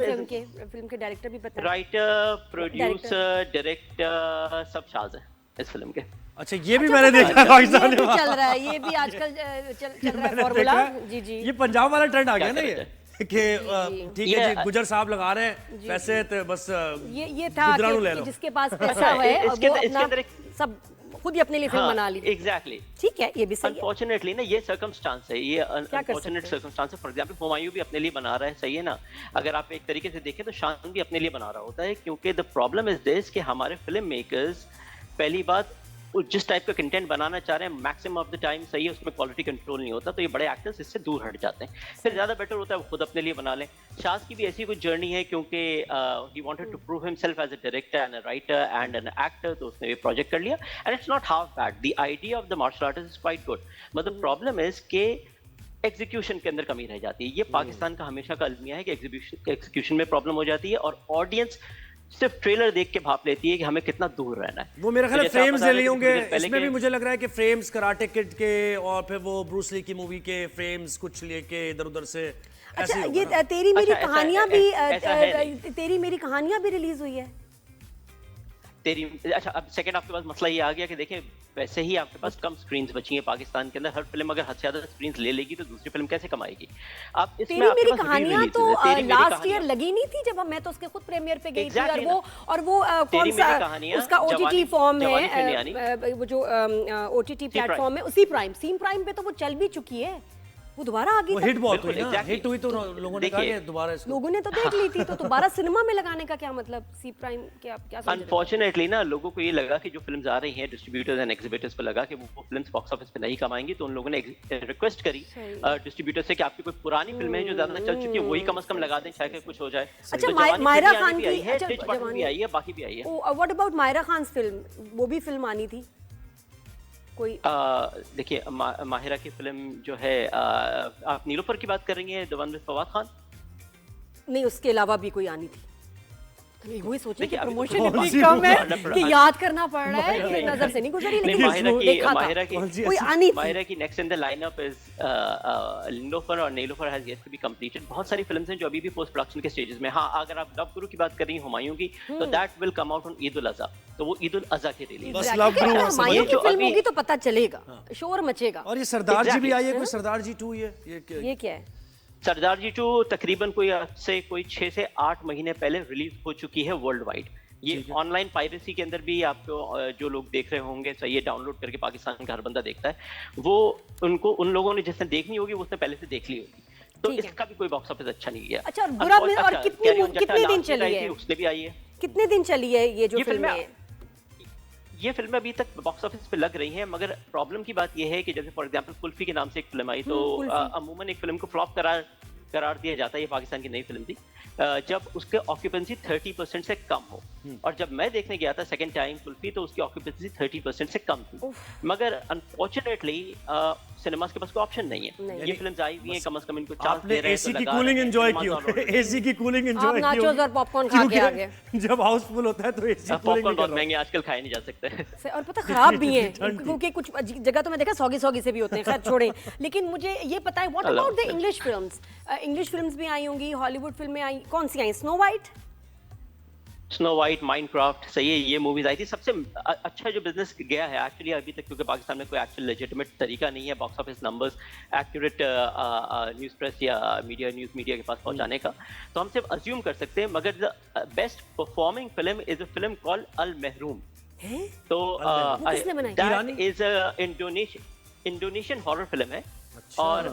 फिल्म के डायरेक्टर भी पता है? राइटर, प्रोड्यूसर, डायरेक्टर सब शाज है इस फिल्म के। अच्छा, ये भी मैंने देखा पाकिस्तान में चल रहा है, ये भी आजकल चल रहा है फॉर्मूला। जी जी, ये पंजाब वाला ट्रेंड आ गया ना ये कि ठीक है जी, गुजर साहब लगा रहे हैं पैसे, तो बस ये था कि जिसके पास पैसा है वो अपना सब खुद ही अपने लिए फिल्म बना ली। एग्जैक्टली, ठीक है, ये भी सही है। अनफॉर्चुनेटली ना ये सर्कमस्टांस है, ये अनफॉर्चुनेट सर्कमस्टांस है। फॉर एग्जांपल हुमायूं भी अपने लिए बना रहा है, सही है ना। अगर आप एक तरीके से देखें तो शान भी अपने लिए बना रहा होता है, क्योंकि द प्रॉब्लम इज दिस कि हमारे फिल्म मेकर्स पहली बात जिस टाइप का कंटेंट बनाना चाह रहे हैं मैक्सिमम ऑफ द टाइम सही है, उसमें क्वालिटी कंट्रोल नहीं होता, तो ये बड़े एक्टर्स इससे दूर हट जाते हैं। फिर ज़्यादा बेटर होता है वो खुद अपने लिए बना लें। शाज की भी ऐसी कुछ जर्नी है, क्योंकि he wanted to prove himself as a director and a writer and an actor, तो उसने ये प्रोजेक्ट कर लिया and it's not half bad. The idea of the martial artist is quite good, but the problem is के execution के अंदर कमी रह जाती है। ये पाकिस्तान का हमेशा का अलमिया है कि एग्जीक्यूशन में प्रॉब्लम हो जाती है और ऑडियंस सिर्फ ट्रेलर देख के भाप लेती है कि हमें कितना दूर रहना है। वो मेरा ख्याल है फ्रेम्स ले लिए होंगे इसमें भी, मुझे लग रहा है कि फ्रेम्स कराटे किड के और फिर वो ब्रूस ली की मूवी के फ्रेम्स कुछ लेके इधर-उधर से। अच्छा, ये तेरी मेरी कहानियां भी तेरी मेरी कहानियां भी रिलीज हुई है। अच्छा, अब सेकंड आपके पास मसला ये आ गया कि देखें, वैसे ही आपके पास कम स्क्रीन्स बची हैं पाकिस्तान के अंदर। हर फिल्म अगर हद से ज्यादा स्क्रीन्स ले लेगी तो दूसरी फिल्म कैसे कमाएगी? आप इसमें तेरी मेरी कहानियां तो लास्ट ईयर लगी नहीं थी जब मैं तो उसके खुद प्रीमियर पे गई थी, और वो कौन सा उसका ओटीटी फॉर्म है, वो जो ओटीटी प्लेटफॉर्म है, उसी सी प्राइम पे तो वो चल भी चुकी है, वो दोबारा आ गई। हिट बहुत हुई ना, हिट हुई तो लोगों ने कहा कि दोबारा इसको लोगों ने तो देख ली थी, तो दोबारा सिनेमा में लगाने का क्या मतलब? सी प्राइम क्या समझ रहे हो? अनफॉर्चुनेटली ना लोगों को ये लगा कि जो फिल्म्स आ रही हैं डिस्ट्रीब्यूटर्स एंड एग्जीबिटर्स को लगा कि वो फिल्म्स बॉक्स ऑफिस पे नहीं कमाएंगी, तो उन लोगों ने रिक्वेस्ट करी डिस्ट्रीब्यूटर से कि आपकी कोई पुरानी फिल्में हैं जो ज्यादा चल चुकी है वही कम से कम लगा दें, शायद कुछ हो जाए। अच्छा, मायरा खान की भी आई है, बाकी भी आई है। What about Maira Khan film? वो भी फिल्म आनी थी कोई? देखिए, माहिरा की फिल्म जो है, आप नीलोफर की बात कर रही हैं, the one with Fawad Khan? नहीं, उसके अलावा भी कोई आनी थी। वही सोचे कि प्रमोशन इतनी कम है कि याद करना पड़ रहा है कि नजर से नहीं गुजरी, लेकिन माहिरा की कोई आनी थी। माहिरा की next in the lineup is Neelofar, और Neelofar has yet to be completed. बहुत सारी फिल्म्स हैं जो अभी भी पोस्ट प्रोडक्शन के स्टेजेस में। हाँ, अगर आप लव गुरु की बात कर रही हैं हुमायूं की, तो that will come out on Eid ul Azha, तो वो ईद उल अज़हा की रिलीज। बस लव गुरु हुमायूं की फिल्म होगी तो पता चलेगा, शोर मचेगा। और ये सरदार जी भी आई है, कोई सरदार जी 2 ये क्या है? सरदार जी 2 तकरीबन कोई 6 से 8 महीने पहले रिलीज हो चुकी है वर्ल्ड वाइड। ये ऑनलाइन पायरेसी के अंदर भी आपको जो लोग देख रहे होंगे, सही ये डाउनलोड करके पाकिस्तान का हर बंदा देखता है, वो उन लोगों ने जिसने देखनी होगी वो उसने पहले से देख ली होगी, तो इसका भी कोई बॉक्स ऑफिस अच्छा नहीं गया। अच्छा, और बुरा और कितने दिन चली है? उसने भी आई है। कितने दिन चली है ये जो फिल्म है? ये फिल्में अभी तक बॉक्स ऑफिस पे लग रही हैं, मगर प्रॉब्लम की बात ये है कि जैसे फॉर एग्जांपल कुल्फी के नाम से एक फिल्म आई, तो अमूमन एक फिल्म को फ्लॉप करार दिया जाता है। ये पाकिस्तान की नई फिल्म थी, जब उसके ऑक्यूपेंसी 30% से कम हो, और जब मैं देखने गया था सेकंड टाइम कुल्फी, तो उसकी ऑक्यूपेंसी 30% से कम थी। मगर अनफॉर्चुनेटली सिनेमास के पास कोई ऑप्शन नहीं है। ये फिल्म्स आई हुई हैं, कम से कम इनको चांस दे रहे हैं, एसी की कूलिंग एंजॉय की हो, एसी की कूलिंग एंजॉय की हो, नाचोस और पॉपकॉर्न खा के आ गए। जब हाउसफुल होता है तो एसी पॉपकॉर्न बहुत महंगे आजकल खाए नहीं जा सकते, और पता खराब भी हैं, क्योंकि कुछ जगह तो मैं देखा सौगी से भी होते हैं। खैर छोड़ें, लेकिन मुझे ये पता है what about the English films? English films भी आई होंगी, हॉलीवुड फिल्में आई, कौन सी आई? स्नो वाइट, माइनक्राफ्ट, सही है, ये मूवीज आई थी। सबसे अच्छा जो बिजनेस गया है एक्चुअली अभी तक, क्योंकि पाकिस्तान में कोई एक्चुअल लेजिटिमेट तरीका नहीं है box office numbers accurate news press या न्यूज़ मीडिया के पास पहुंचाने का, तो हम सिर्फ अज्यूम कर सकते हैं। मगर the best performing film is a film called Al Mahrum. तो that is Indonesian horror film है, और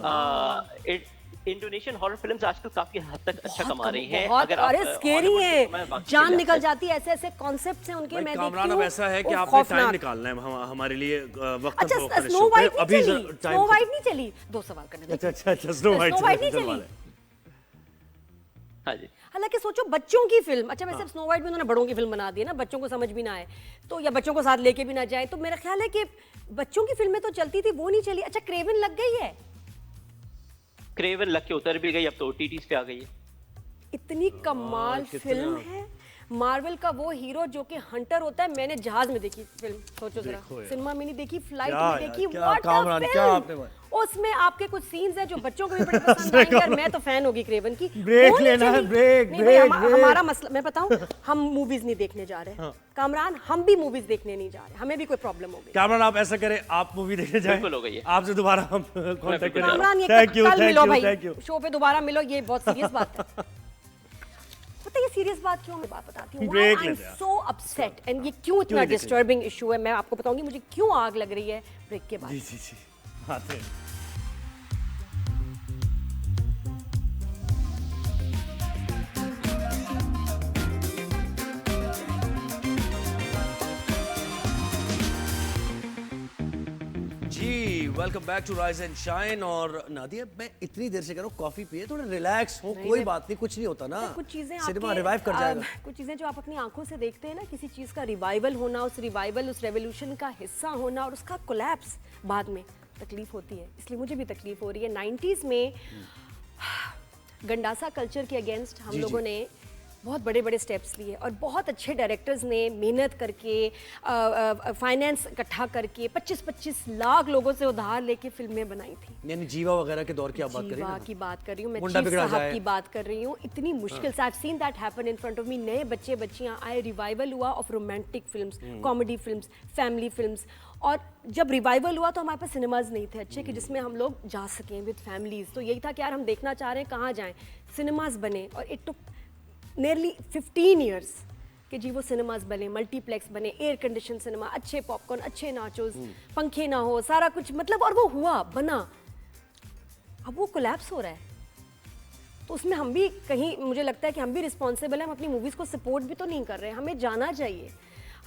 इंडोनेशियन हॉरर फिल्म्स आजकल काफी हद तक अच्छा कमा रही हैं। अगर आप स्केरी है, जान निकल जाती है, ऐसे कॉन्सेप्ट्स हैं उनके। मैं कामरान, अब ऐसा है कि आपने टाइम निकालना है हमारे लिए, वक्त। अच्छा, स्नो वाइट नहीं चली? 2 सवाल करने। अच्छा, स्नो वाइट नहीं चली। हाँ जी। हालांकि सोचो बच्चों की फिल्म, अच्छा वैसे स्नो वाइट भी उन्होंने बड़ों की फिल्म बना दी है ना, बच्चों को समझ भी ना आए तो, या बच्चों को साथ लेके भी ना जाए, तो मेरा ख्याल है कि बच्चों की फिल्में तो चलती थी, वो नहीं चली। अच्छा, क्रेवन लग गई है? क्रेवन लग के उतर भी गई, अब तो ओटीटीज पे आ गई है। इतनी कमाल फिल्म है। मार्वल का वो हीरो जो कि हंटर होता है, मैंने जहाज में देखी फिल्म, सोचो जरा, सिनेमा में नहीं देखी, फ्लाइट में देखी। What a film! उसमें आपके कुछ सीन्स हैं जो बच्चों को भी बड़े पसंद आएंगे, और मैं तो फैन होगी क्रेवन की। ब्रेक लेना है, ब्रेक। हमारा मसला मैं बताऊं, हम मूवीज नहीं देखने जा रहे। कामरान, हम भी मूवीज देखने नहीं जा रहे, हमें भी कोई प्रॉब्लम हो गई। कामरान, आप ऐसा करें, आप मूवी देखने जाएं, बिल्कुल हो गई है। आपसे दोबारा हम कांटेक्ट करेंगे। कामरान, ये कल मिलो भाई, शो पे दोबारा मिलो, ये बहुत सीरियस बात है। पता है ये सीरियस बात क्यों? मैं बात बताती हूँ। I am so upset, and ये क्यों इतना डिस्टर्बिंग इशू है, मैं आपको बताऊंगी मुझे क्यों आग लग रही है ब्रेक के बाद। जी बात है। Welcome back to rise and shine. और नादिया, मैं इतनी देर से कह रहा हूँ कॉफी पिए, थोड़ा रिलैक्स हो, कोई बात नहीं, कुछ नहीं होता ना, कुछ चीजें सिनेमा रिवाइव कर जाएगा। कुछ चीजें जो आप अपनी आंखों से देखते हैं ना, किसी चीज का रिवाइवल होना, उस रेवोल्यूशन का हिस्सा होना, और उसका कोलैप्स बाद में तकलीफ होती है। इसलिए मुझे भी तकलीफ हो रही है। 90s में गंडासा कल्चर के अगेंस्ट हम लोगों ने बहुत बड़े बड़े स्टेप्स लिए, और बहुत अच्छे डायरेक्टर्स ने मेहनत करके, फाइनेंस इकट्ठा करके 25-25 लाख लोगों से उधार लेके फिल्में बनाई थी। यानी जीवा वगैरह के दौर की आप बात कर रही हैं? जीवा की बात कर रही हूँ मैं, चीफ साहब की बात कर रही हूँ। इतनी मुश्किल से, I have seen that happen in front of me. नए बच्चे बच्चियाँ आए, रिवाइवल हुआ of romantic films, comedy films, family films. और जब रिवाइवल हुआ तो हमारे पास सिनेमाज नहीं थे अच्छे कि जिसमें हम लोग जा सकें विद फैमिलीज। तो यही था कि यार हम देखना चाह रहे हैं, कहाँ जाएं, सिनेमाज बने। और इट टुक नियरली 15 ईयर्स कि जी वो सिनेमाज बने, मल्टीप्लेक्स बने, एयर कंडीशन सिनेमा, अच्छे पॉपकॉर्न, अच्छे नाचोस, पंखे ना हो, सारा कुछ, मतलब, और वो हुआ, बना। अब वो कोलैप्स हो रहा है, तो उसमें हम भी कहीं, मुझे लगता है कि हम भी रिस्पॉन्सिबल हैं। हम अपनी मूवीज़ को सपोर्ट भी तो नहीं कर रहे हैं। हमें जाना चाहिए,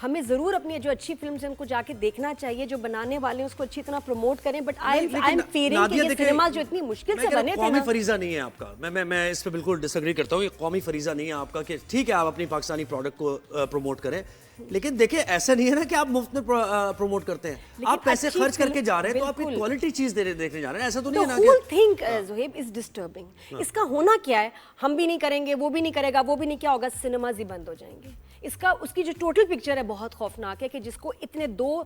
हमें ज़रूर अपनी जो अच्छी फिल्म्स हैं उनको जाके देखना चाहिए, जो बनाने वाले हैं उसको अच्छी तरह प्रमोट करें। बट आई एम फीलिंग कि ये सिनेमा जो इतनी मुश्किल से बने थे ना, कौमी फरीजा नहीं है आपका। मैं इस पे बिल्कुल डिसएग्री करता हूँ। ये कौमी फरीजा नहीं है आपका कि ठीक है आप अपनी पाकिस्तानी प्रोडक्ट को प्रमोट करें, लेकिन देखिए ऐसा नहीं है ना कि आप मुफ्त में प्रमोट करते हैं। आप पैसे खर्च करके जा रहे हैं, तो आप एक क्वालिटी चीज देखने जा रहे हैं। ऐसा तो नहीं है ना। The whole thing, Zohaib, is disturbing. इसका होना क्या है? हम भी नहीं करेंगे, वो भी नहीं करेगा, वो भी नहीं, क्या होगा? सिनेमाज ही बंद हो जाएंगे। इसका, उसकी जो टोटल पिक्चर है बहुत खौफनाक है कि जिसको इतने 2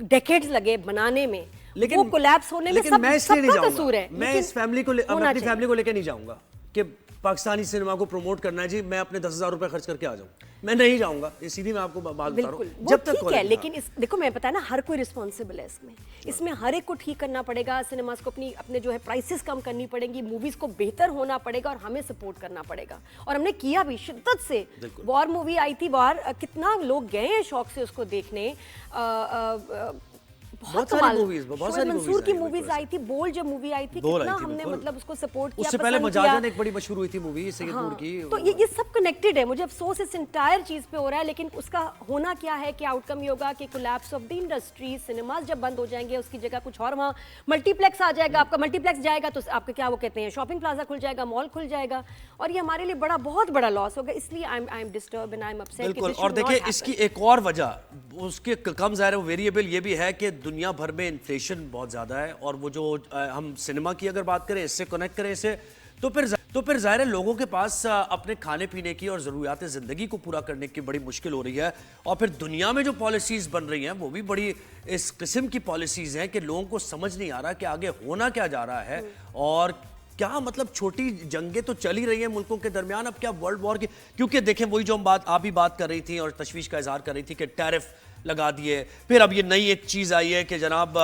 डेकेड्स लगे बनाने में, लेकिन वो कोलैप्स होने में सबका कसूर है। मैं इस फैमिली को अपनी फैमिली को लेकर नहीं जाऊंगा कि पाकिस्तानी सिनेमा को प्रमोट करना है जी, मैं अपने 10,000 रुपए खर्च करके आ जाऊं, मैं नहीं जाऊंगा। ये सीधी मैं आपको बात बता रहा बिल्कुल हूं। वो ठीक है, लेकिन इस देखो मैं पता है ना, हर कोई रिस्पॉन्सिबल है इसमें हर एक को ठीक करना पड़ेगा। सिनेमास को अपने जो है प्राइसेस कम करनी पड़ेंगी, मूवीज को बेहतर होना पड़ेगा और हमें सपोर्ट करना पड़ेगा। और हमने किया भी शिद्दत से। वॉर मूवी आई थी बाहर, कितना लोग गए हैं शौक से उसको देखने। बहुत सारी मूवीज, बहुत सारी मंसूर की मूवीज आई थी, बोल जब मूवी आई थी कितना हमने मतलब उसको सपोर्ट किया। उससे पहले मजाजन एक बड़ी मशहूर हुई थी मूवी सैयद नूर की। तो ये सब कनेक्टेड है। मुझे अफसोस इस इंटायर चीज पे हो रहा है, लेकिन उसका होना क्या है कि आउटकम ये होगा कि collapse of the industry. Cinemas जब बंद हो जाएंगे उसकी जगह कुछ और वहाँ मल्टीप्लेक्स आ जाएगा। आपका मल्टीप्लेक्स जाएगा तो आपका क्या वो कहते हैं शॉपिंग प्लाजा खुल जाएगा, मॉल खुल जाएगा, और ये हमारे लिए बहुत बड़ा लॉस होगा। इसलिए I am disturb and I am upset. बिल्कुल। और देखिए इसकी एक और वजह उसके कम ज़ाहिर वेरिएबल ये भी है कि दुनिया भर में इन्फ्लेशन बहुत ज़्यादा है, और वो जो हम सिनेमा की अगर बात करें, इससे कनेक्ट करें इसे, तो फिर ज़ाहिर है लोगों के पास अपने खाने पीने की और ज़रूरियात ज़िंदगी को पूरा करने की बड़ी मुश्किल हो रही है। और फिर दुनिया में जो पॉलिसीज़ बन रही हैं वो भी बड़ी इस किस्म की पॉलिसीज़ हैं कि लोगों को समझ नहीं आ रहा कि आगे होना क्या जा रहा है। और क्या मतलब छोटी जंगें तो चल ही रही हैं मुल्कों के दरमियान, अब क्या वर्ल्ड वॉर की? क्योंकि देखें वही जो आप भी बात कर रही थी और तशवीश का इजहार कर रही थी कि टैरिफ लगा दिए, फिर अब ये नई एक चीज़ आई है कि जनाब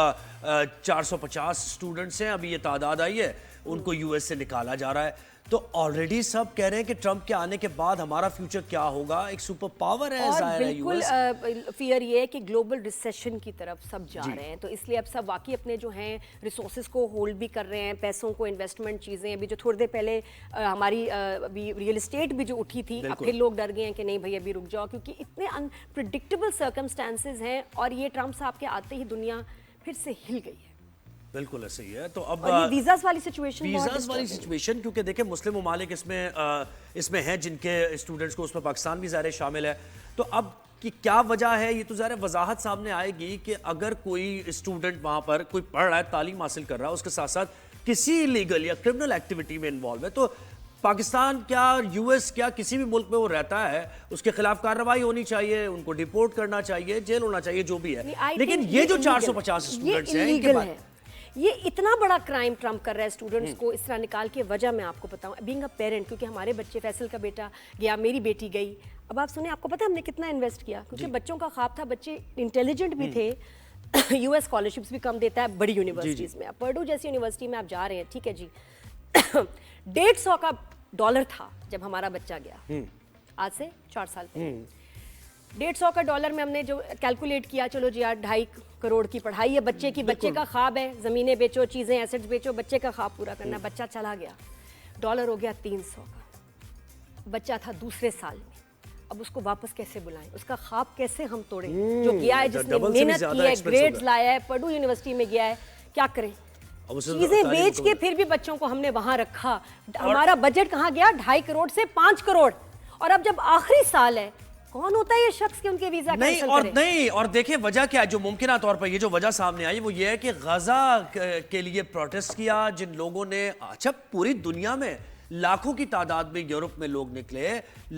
450 स्टूडेंट्स हैं, अभी ये तादाद आई है, उनको यूएस से निकाला जा रहा है। तो ऑलरेडी सब कह रहे हैं कि ट्रंप के आने के बाद हमारा फ्यूचर क्या होगा। एक सुपर पावर है, और बिल्कुल फियर ये है कि ग्लोबल रिसेशन की तरफ सब जा रहे हैं, तो इसलिए अब सब वाकई अपने जो हैं रिसोर्सेज को होल्ड भी कर रहे हैं, पैसों को, इन्वेस्टमेंट चीज़ें। अभी जो थोड़ी देर पहले हमारी अभी रियल एस्टेट भी जो उठी थी, अब फिर लोग डर गए हैं कि नहीं भाई अभी रुक जाओ, क्योंकि इतने अनप्रिडिक्टेबल सर्कमस्टांसेस हैं। और ये ट्रंप साहब के आते ही दुनिया फिर से हिल गई है। बिल्कुल ऐसे ही है। तो अब वीज़ास वाली सिचुएशन क्योंकि देखिए मुस्लिम ममालिक इसमें हैं जिनके स्टूडेंट्स को, उसमें पाकिस्तान भी ज़ाहिर शामिल है। तो अब की क्या वजह है, ये तो ज़ाहिर वजाहत सामने आएगी कि अगर कोई स्टूडेंट वहाँ पर कोई पढ़ रहा है, तालीम हासिल कर रहा है, उसके साथ साथ किसी इलीगल या क्रिमिनल एक्टिविटी में इन्वॉल्व है, तो पाकिस्तान क्या, यूएस क्या, किसी भी मुल्क में वो रहता है, उसके खिलाफ कार्रवाई होनी चाहिए, उनको डिपोर्ट करना चाहिए, जेल होना चाहिए, जो भी है। लेकिन ये जो 450 स्टूडेंट्स हैं, इनके बाद ये इतना बड़ा क्राइम ट्रम्प कर रहा है स्टूडेंट्स को इस तरह निकाल के। वजह मैं आपको बताऊं, बीइंग अ पेरेंट, क्योंकि हमारे बच्चे, फैसल का बेटा गया, मेरी बेटी गई। अब आप सुने, आपको पता है हमने कितना इन्वेस्ट किया, क्योंकि बच्चों का ख्वाब था, बच्चे इंटेलिजेंट भी थे। यूएस स्कॉलरशिप्स भी कम देता है बड़ी यूनिवर्सिटीज में। अब पर्डू जैसी यूनिवर्सिटी में आप जा रहे हैं, ठीक है जी, $150 का डॉलर था जब हमारा बच्चा गया, आज से 4 साल पहले। $150 का डॉलर में हमने जो कैलकुलेट किया, चलो जी यार 2.5 करोड़ की पढ़ाई है बच्चे की, बच्चे का ख्वाब है, ज़मीनें बेचो, चीज़ें, एसेट्स बेचो, बच्चे का ख्वाब पूरा करना। बच्चा चला गया, डॉलर हो गया 300 का। बच्चा था दूसरे साल में, अब उसको वापस कैसे बुलाएं, उसका ख्वाब कैसे हम तोड़ें? जो गया है, जिसने मेहनत की है, ग्रेड्स लाया है, पर्डू यूनिवर्सिटी में गया है, क्या करें? चीजें बेच के फिर भी बच्चों को हमने वहां रखा। हमारा बजट कहाँ गया? 2.5 करोड़ से 5 करोड़। और अब जब आखिरी साल है, कौन होता है ये शख्स कि उनके वीजा कैंसिल करे? और देखिए वजह क्या है, जो मुमकिन तौर पर ये जो वजह सामने आई वो ये है कि गजा के लिए प्रोटेस्ट किया जिन लोगों ने। अच्छा, पूरी दुनिया में लाखों की तादाद में यूरोप में लोग निकले,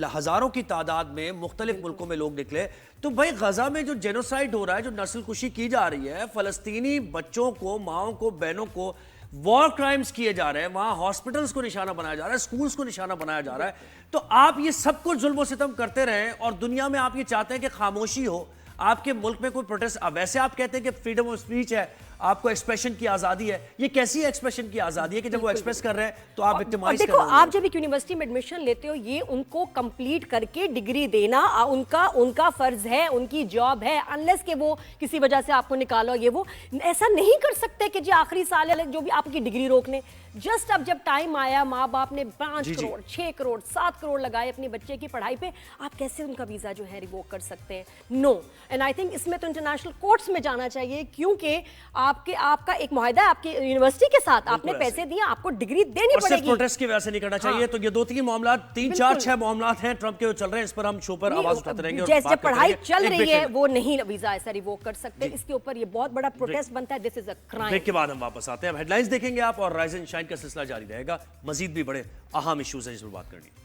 हजारों की तादाद में मुख्तलिफ मुल्कों में लोग निकले। तो भाई गजा में जो जेनोसाइड हो रहा है, जो नस्ल कुशी की जा रही है, फलस्तीनी बच्चों को, माओं को, बहनों को वॉर क्राइम्स किए जा रहे हैं, वहां हॉस्पिटल्स को निशाना बनाया जा रहा है, स्कूल्स को निशाना बनाया जा रहा है। तो आप ये सब कुछ जुल्म सितम करते रहें और दुनिया में आप ये चाहते हैं कि खामोशी हो, आपके मुल्क में कोई प्रोटेस्ट। वैसे आप कहते हैं कि फ्रीडम ऑफ स्पीच है, आपको एक्सप्रेशन की आजादी है। ये कैसी एक्सप्रेशन की आजादी है कि जब वो एक्सप्रेस कर रहे हैं तो आप विक्टिमाइज कर रहे हैं? देखो, आप जब एक यूनिवर्सिटी में एडमिशन लेते हो, ये उनको कंप्लीट करके डिग्री देना उनका फर्ज है, उनकी जॉब है। अनलेस कि वो किसी वजह से आपको निकालो, ये वो ऐसा नहीं कर सकते कि जी आखिरी साल है जो भी आपकी डिग्री रोक लें। जस्ट अब जब टाइम आया, माँ बाप ने 5 करोड़, 6 करोड़, 7 करोड़ लगाए अपने बच्चे की पढ़ाई पे, आप कैसे उनका वीजा जो है रिवोक कर सकते हैं? नो। एंड आई थिंक इसमें तो इंटरनेशनल कोर्ट्स में जाना चाहिए, क्योंकि आपका एक मुआहदा है आपकी यूनिवर्सिटी के साथ, आपने पैसे दिए, आपको डिग्री देनी पड़ेगी। प्रोटेस्ट की वजह से नहीं करना चाहिए। तो ये 2-3 मामला, 3-4-6 मामला हैं ट्रम्प के जो चल रहे हैं, इस पर हम शो पर आवाज उठाते रहेंगे। जैसे पढ़ाई चल रही है वो नहीं वीजा ऐसा रिवोक कर सकते, इसके ऊपर ये बहुत बड़ा प्रोटेस्ट बनता है। This is a crime. Break के बाद हम वापस आते हैं। हेडलाइंस देखेंगे आप और राइज एंड शाइन का सिलसिला जारी रहेगा। मजीद भी बड़े अहम इश्यूज हैं जिस पर बात करनी है।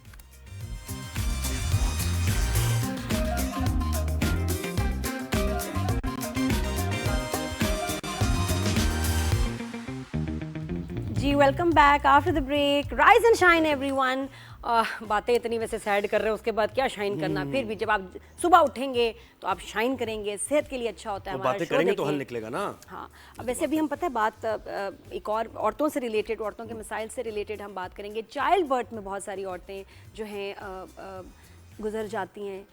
जी, welcome back after the break. Rise and shine everyone. बातें इतनी वैसे सैड कर रहे हो, उसके बाद क्या शाइन करना, फिर भी जब आप सुबह उठेंगे तो आप शाइन करेंगे, सेहत के लिए अच्छा होता है। तो बातें करेंगे तो हल निकलेगा ना। हाँ, अब वैसे भी हम पता है बात एक और औरतों से रिलेटेड, औरतों के मसाइल से रिलेटेड हम बात करेंगे। चाइल्ड बर्थ में बहुत सारी औरतें जो हैं गुजर जाती हैं।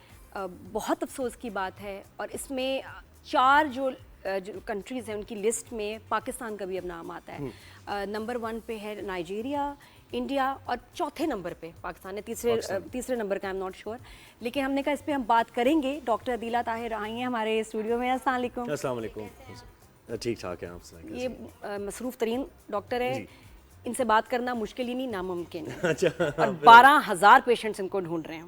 बहुत अफसोस की बात है, और इसमें 4 जो कंट्रीज़ हैं उनकी लिस्ट में पाकिस्तान का भी अब नाम आता है। नंबर 1 पे है नाइजीरिया, इंडिया, और चौथे नंबर पे पाकिस्तान है। तीसरे नंबर का आई एम नॉट श्योर, लेकिन हमने कहा इस पे हम बात करेंगे। डॉक्टर अदीला ताहिर आई हैं हमारे स्टूडियो में। अस्सलाम वालेकुम। अस्सलाम वालेकुम। ठीक ठाक है आप सुनाइए। ये मसरूफ़ तरीन डॉक्टर है, इनसे बात करना मुश्किल ही नहीं, नामुमकिन है। अच्छा, और 12,000 पेशेंट्स इनको ढूंढ रहे हैं।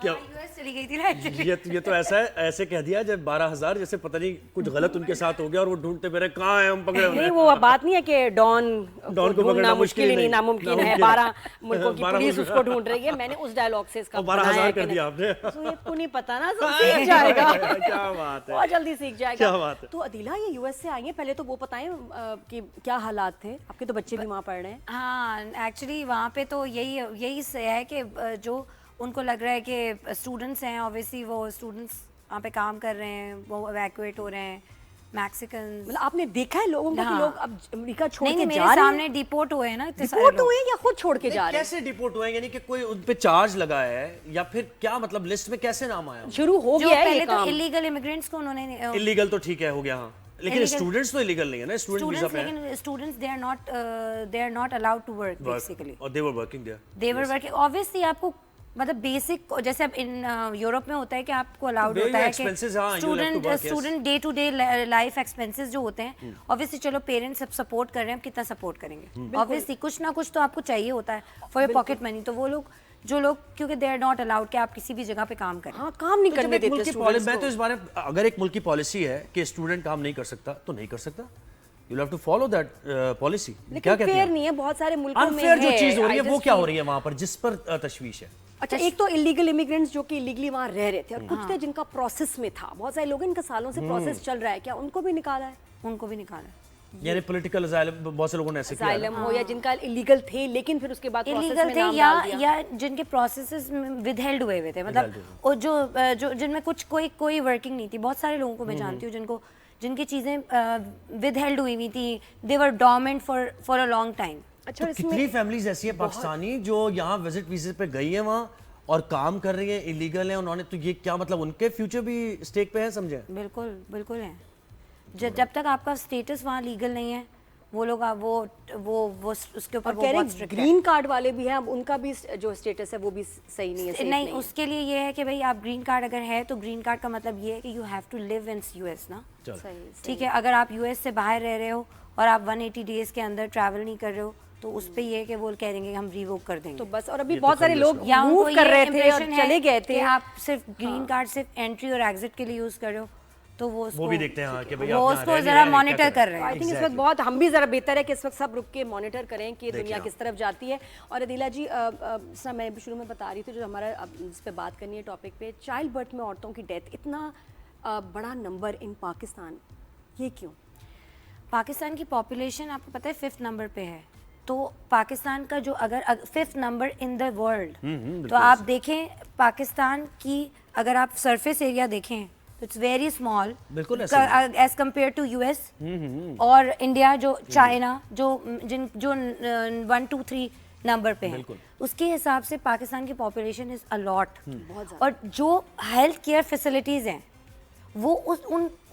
क्या यूएस चली गई थी ना एक्चुअली। ये तो ऐसा है, ऐसे कह दिया जब 12,000 जैसे पता नहीं कुछ गलत उनके साथ हो गया और वो ढूंढते फिरे कहाँ है, हम पकड़े हुए हैं। नहीं, वो बात नहीं है कि डॉन को ढूंढना मुश्किल ही नहीं, नामुमकिन है। 12 मुल्कों की पुलिस उसको ढूंढ रही है। मैंने उस डायलॉग से इसका 12,000 कर दिया आपने। तो नहीं पता ना, सीख जाएगा। क्या बात है, बहुत जल्दी सीख जाएगा। क्या बात है। तो अदीला, ये यूएस से आई हैं, पहले तो वो बताएं कि क्या हालात थे आपके। तो बच्चे भी वहाँ पढ़ रहे हैं। हाँ, एक्चुअली वहाँ पे तो यही है कि जो उनको लग रहा है कि स्टूडेंट्स हैं, ऑब्वियसली वो स्टूडेंट्स वहाँ पे काम कर रहे हैं, वो इवैक्यूएट हो रहे हैं। मैक्सिकन, मतलब आपने देखा है लोगों को कि लोग अब अमेरिका छोड़ के जा रहे हैं? मेरे सामने डिपोर्ट हुए हैं ना। डिपोर्ट हुए या खुद छोड़ के जा रहे हैं? कैसे डिपोर्ट हुए, यानी कि कोई उन पे चार्ज लगा है या फिर क्या, मतलब लिस्ट में कैसे नाम आया? शुरू हो गया है ये काम। पहले तो इलीगल इमिग्रेंट्स को उन्होंने, इलीगल तो ठीक है, हो गया। हाँ, लेकिन स्टूडेंट्स तो इलीगल नहीं है ना। स्टूडेंट वीजा पे हैं। लेकिन students they are not allowed to work basically, और they were working there. They were working. Obviously आपको मतलब बेसिक, जैसे अब इन यूरोप में होता है कि आपको अलाउड होता है कि student day to day life expenses जो होते हैं, ऑब्वियसली चलो पेरेंट्स सब सपोर्ट कर रहे हैं, कितना सपोर्ट करेंगे, ऑब्वियसली कुछ ना कुछ तो आपको चाहिए होता है फॉर योर पॉकेट मनी। तो वो लोग जो लोग, क्योंकि दे आर नॉट अलाउड कि आप किसी भी जगह पे काम करें। हाँ, काम नहीं करने देते स्टूडेंट्स को। मैं तो इस बारे में, अगर एक मुल्क की पॉलिसी है कि स्टूडेंट काम नहीं कर सकता तो नहीं कर सकता। You have to follow that policy. क्या कहते हैं? फेयर नहीं है, बहुत सारे मुल्कों में अनफेयर जो चीज हो रही है वो क्या हो रही है वहां पर, जिस पर तशवीश है? अच्छा, एक तो इलीगल इमिग्रेंट्स जो कि इलीगली वहाँ रह रहे थे, और कुछ थे जिनका प्रोसेस में था। बहुत सारे लोग, इनका सालों से प्रोसेस चल रहा है, क्या उनको भी निकाला है? उनको भी निकाला है। यानी पॉलिटिकल असाइलम, बहुत से लोगों ने ऐसे किया असाइलम हो, या जिनका इलीगल थे लेकिन फिर उसके बाद इलीगल थे, या जिनके प्रोसेसेस विदहेल्ड हुए थे, मतलब और जो जिनमें कुछ कोई वर्किंग नहीं थी। बहुत सारे लोगों को मैं जानती हूँ जिनकी चीजें विदहेल्ड हुई थी, they were dormant for a long time. अच्छा, तो कितनी फैमिलीज ऐसी है पाकिस्तानी जो यहाँ विजिट वीजे पे गई है वहाँ और काम कर रही है, इलीगल है उन्होंने, तो ये क्या मतलब उनके फ्यूचर भी स्टेक पे है? समझे? बिल्कुल बिल्कुल है। जब तक आपका स्टेटस वहाँ लीगल नहीं है, वो लोग वो उसके ऊपर बहुत स्ट्रिक्ट है। ग्रीन कार्ड वाले भी हैं, अब उनका भी जो स्टेटस है वो भी सही नहीं है। नहीं, उसके लिए ये है कि भाई आप ग्रीन कार्ड अगर है तो ग्रीन कार्ड का मतलब ये है कि you have to live in US ना। ठीक है, अगर आप यूएस से बाहर रह रहे हो और आप 180 डेज के अंदर ट्रैवल नहीं कर रहे हो तो उस पे ये है कि वो कह देंगे हम रिवोक कर देंगे। तो बस, और अभी बहुत सारे लोग मूव कर रहे थे और चले गए थे। आप सिर्फ ग्रीन कार्ड सिर्फ एंट्री और एग्जिट के लिए यूज कर रहे हो, तो वो भी देखते हैं कि भाई वो उसको जरा मॉनिटर कर रहे हैं। आई थिंक इस वक्त बहुत, हम भी जरा बेहतर है कि इस वक्त सब रुक के मॉनिटर करें कि दुनिया किस तरफ जाती है। और अदीला जी, मैं शुरू में बता रही थी, जो हमारा इस पे बात करनी है टॉपिक पे, चाइल्ड बर्थ में औरतों की डेथ, इतना बड़ा नंबर इन पाकिस्तान, ये क्यों? पाकिस्तान की पॉपुलेशन आपको पता है 5th नंबर पे है, तो पाकिस्तान का जो अगर 5th number in the world, तो आप देखें पाकिस्तान की, अगर आप सरफेस एरिया देखें तो it's very small as compare to US और इंडिया, जो चाइना, जो 1, 2, 3 नंबर पे है, उसके हिसाब से पाकिस्तान की पॉपुलेशन इज अ लॉट। और जो हेल्थ केयर फैसिलिटीज हैं वो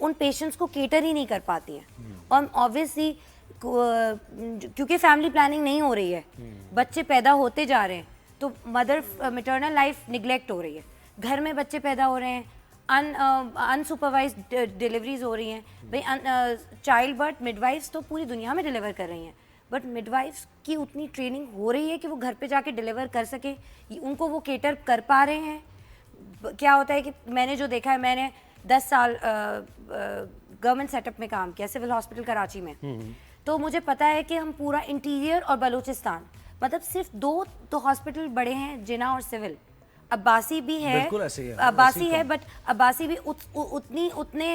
उन पेशेंट्स को केटर ही नहीं कर पाती हैं। और ऑब्वियसली क्योंकि फैमिली प्लानिंग नहीं हो रही है, बच्चे पैदा होते जा रहे हैं, तो मैटरनल लाइफ निगलेक्ट हो रही है, घर में बच्चे पैदा हो रहे हैं, अनसुपरवाइज्ड डिलीवरीज हो रही हैं। भाई चाइल्ड बर्थ मिडवाइफ्स तो पूरी दुनिया में डिलीवर कर रही हैं, बट मिडवाइफ्स की उतनी ट्रेनिंग हो रही है कि वो घर पे जाके डिलीवर कर सके, उनको वो केटर कर पा रहे हैं? क्या होता है कि मैंने जो देखा है, मैंने 10 साल गवर्नमेंट सेटअप में काम किया, सिविल हॉस्पिटल कराची में, तो मुझे पता है कि हम पूरा इंटीरियर और बलूचिस्तान, मतलब सिर्फ 2 तो हॉस्पिटल बड़े हैं, जिना और सिविल, अब्बासी भी है, बिल्कुल ऐसे ही है, अब्बासी वैसे ही है, बट अब्बासी भी उतने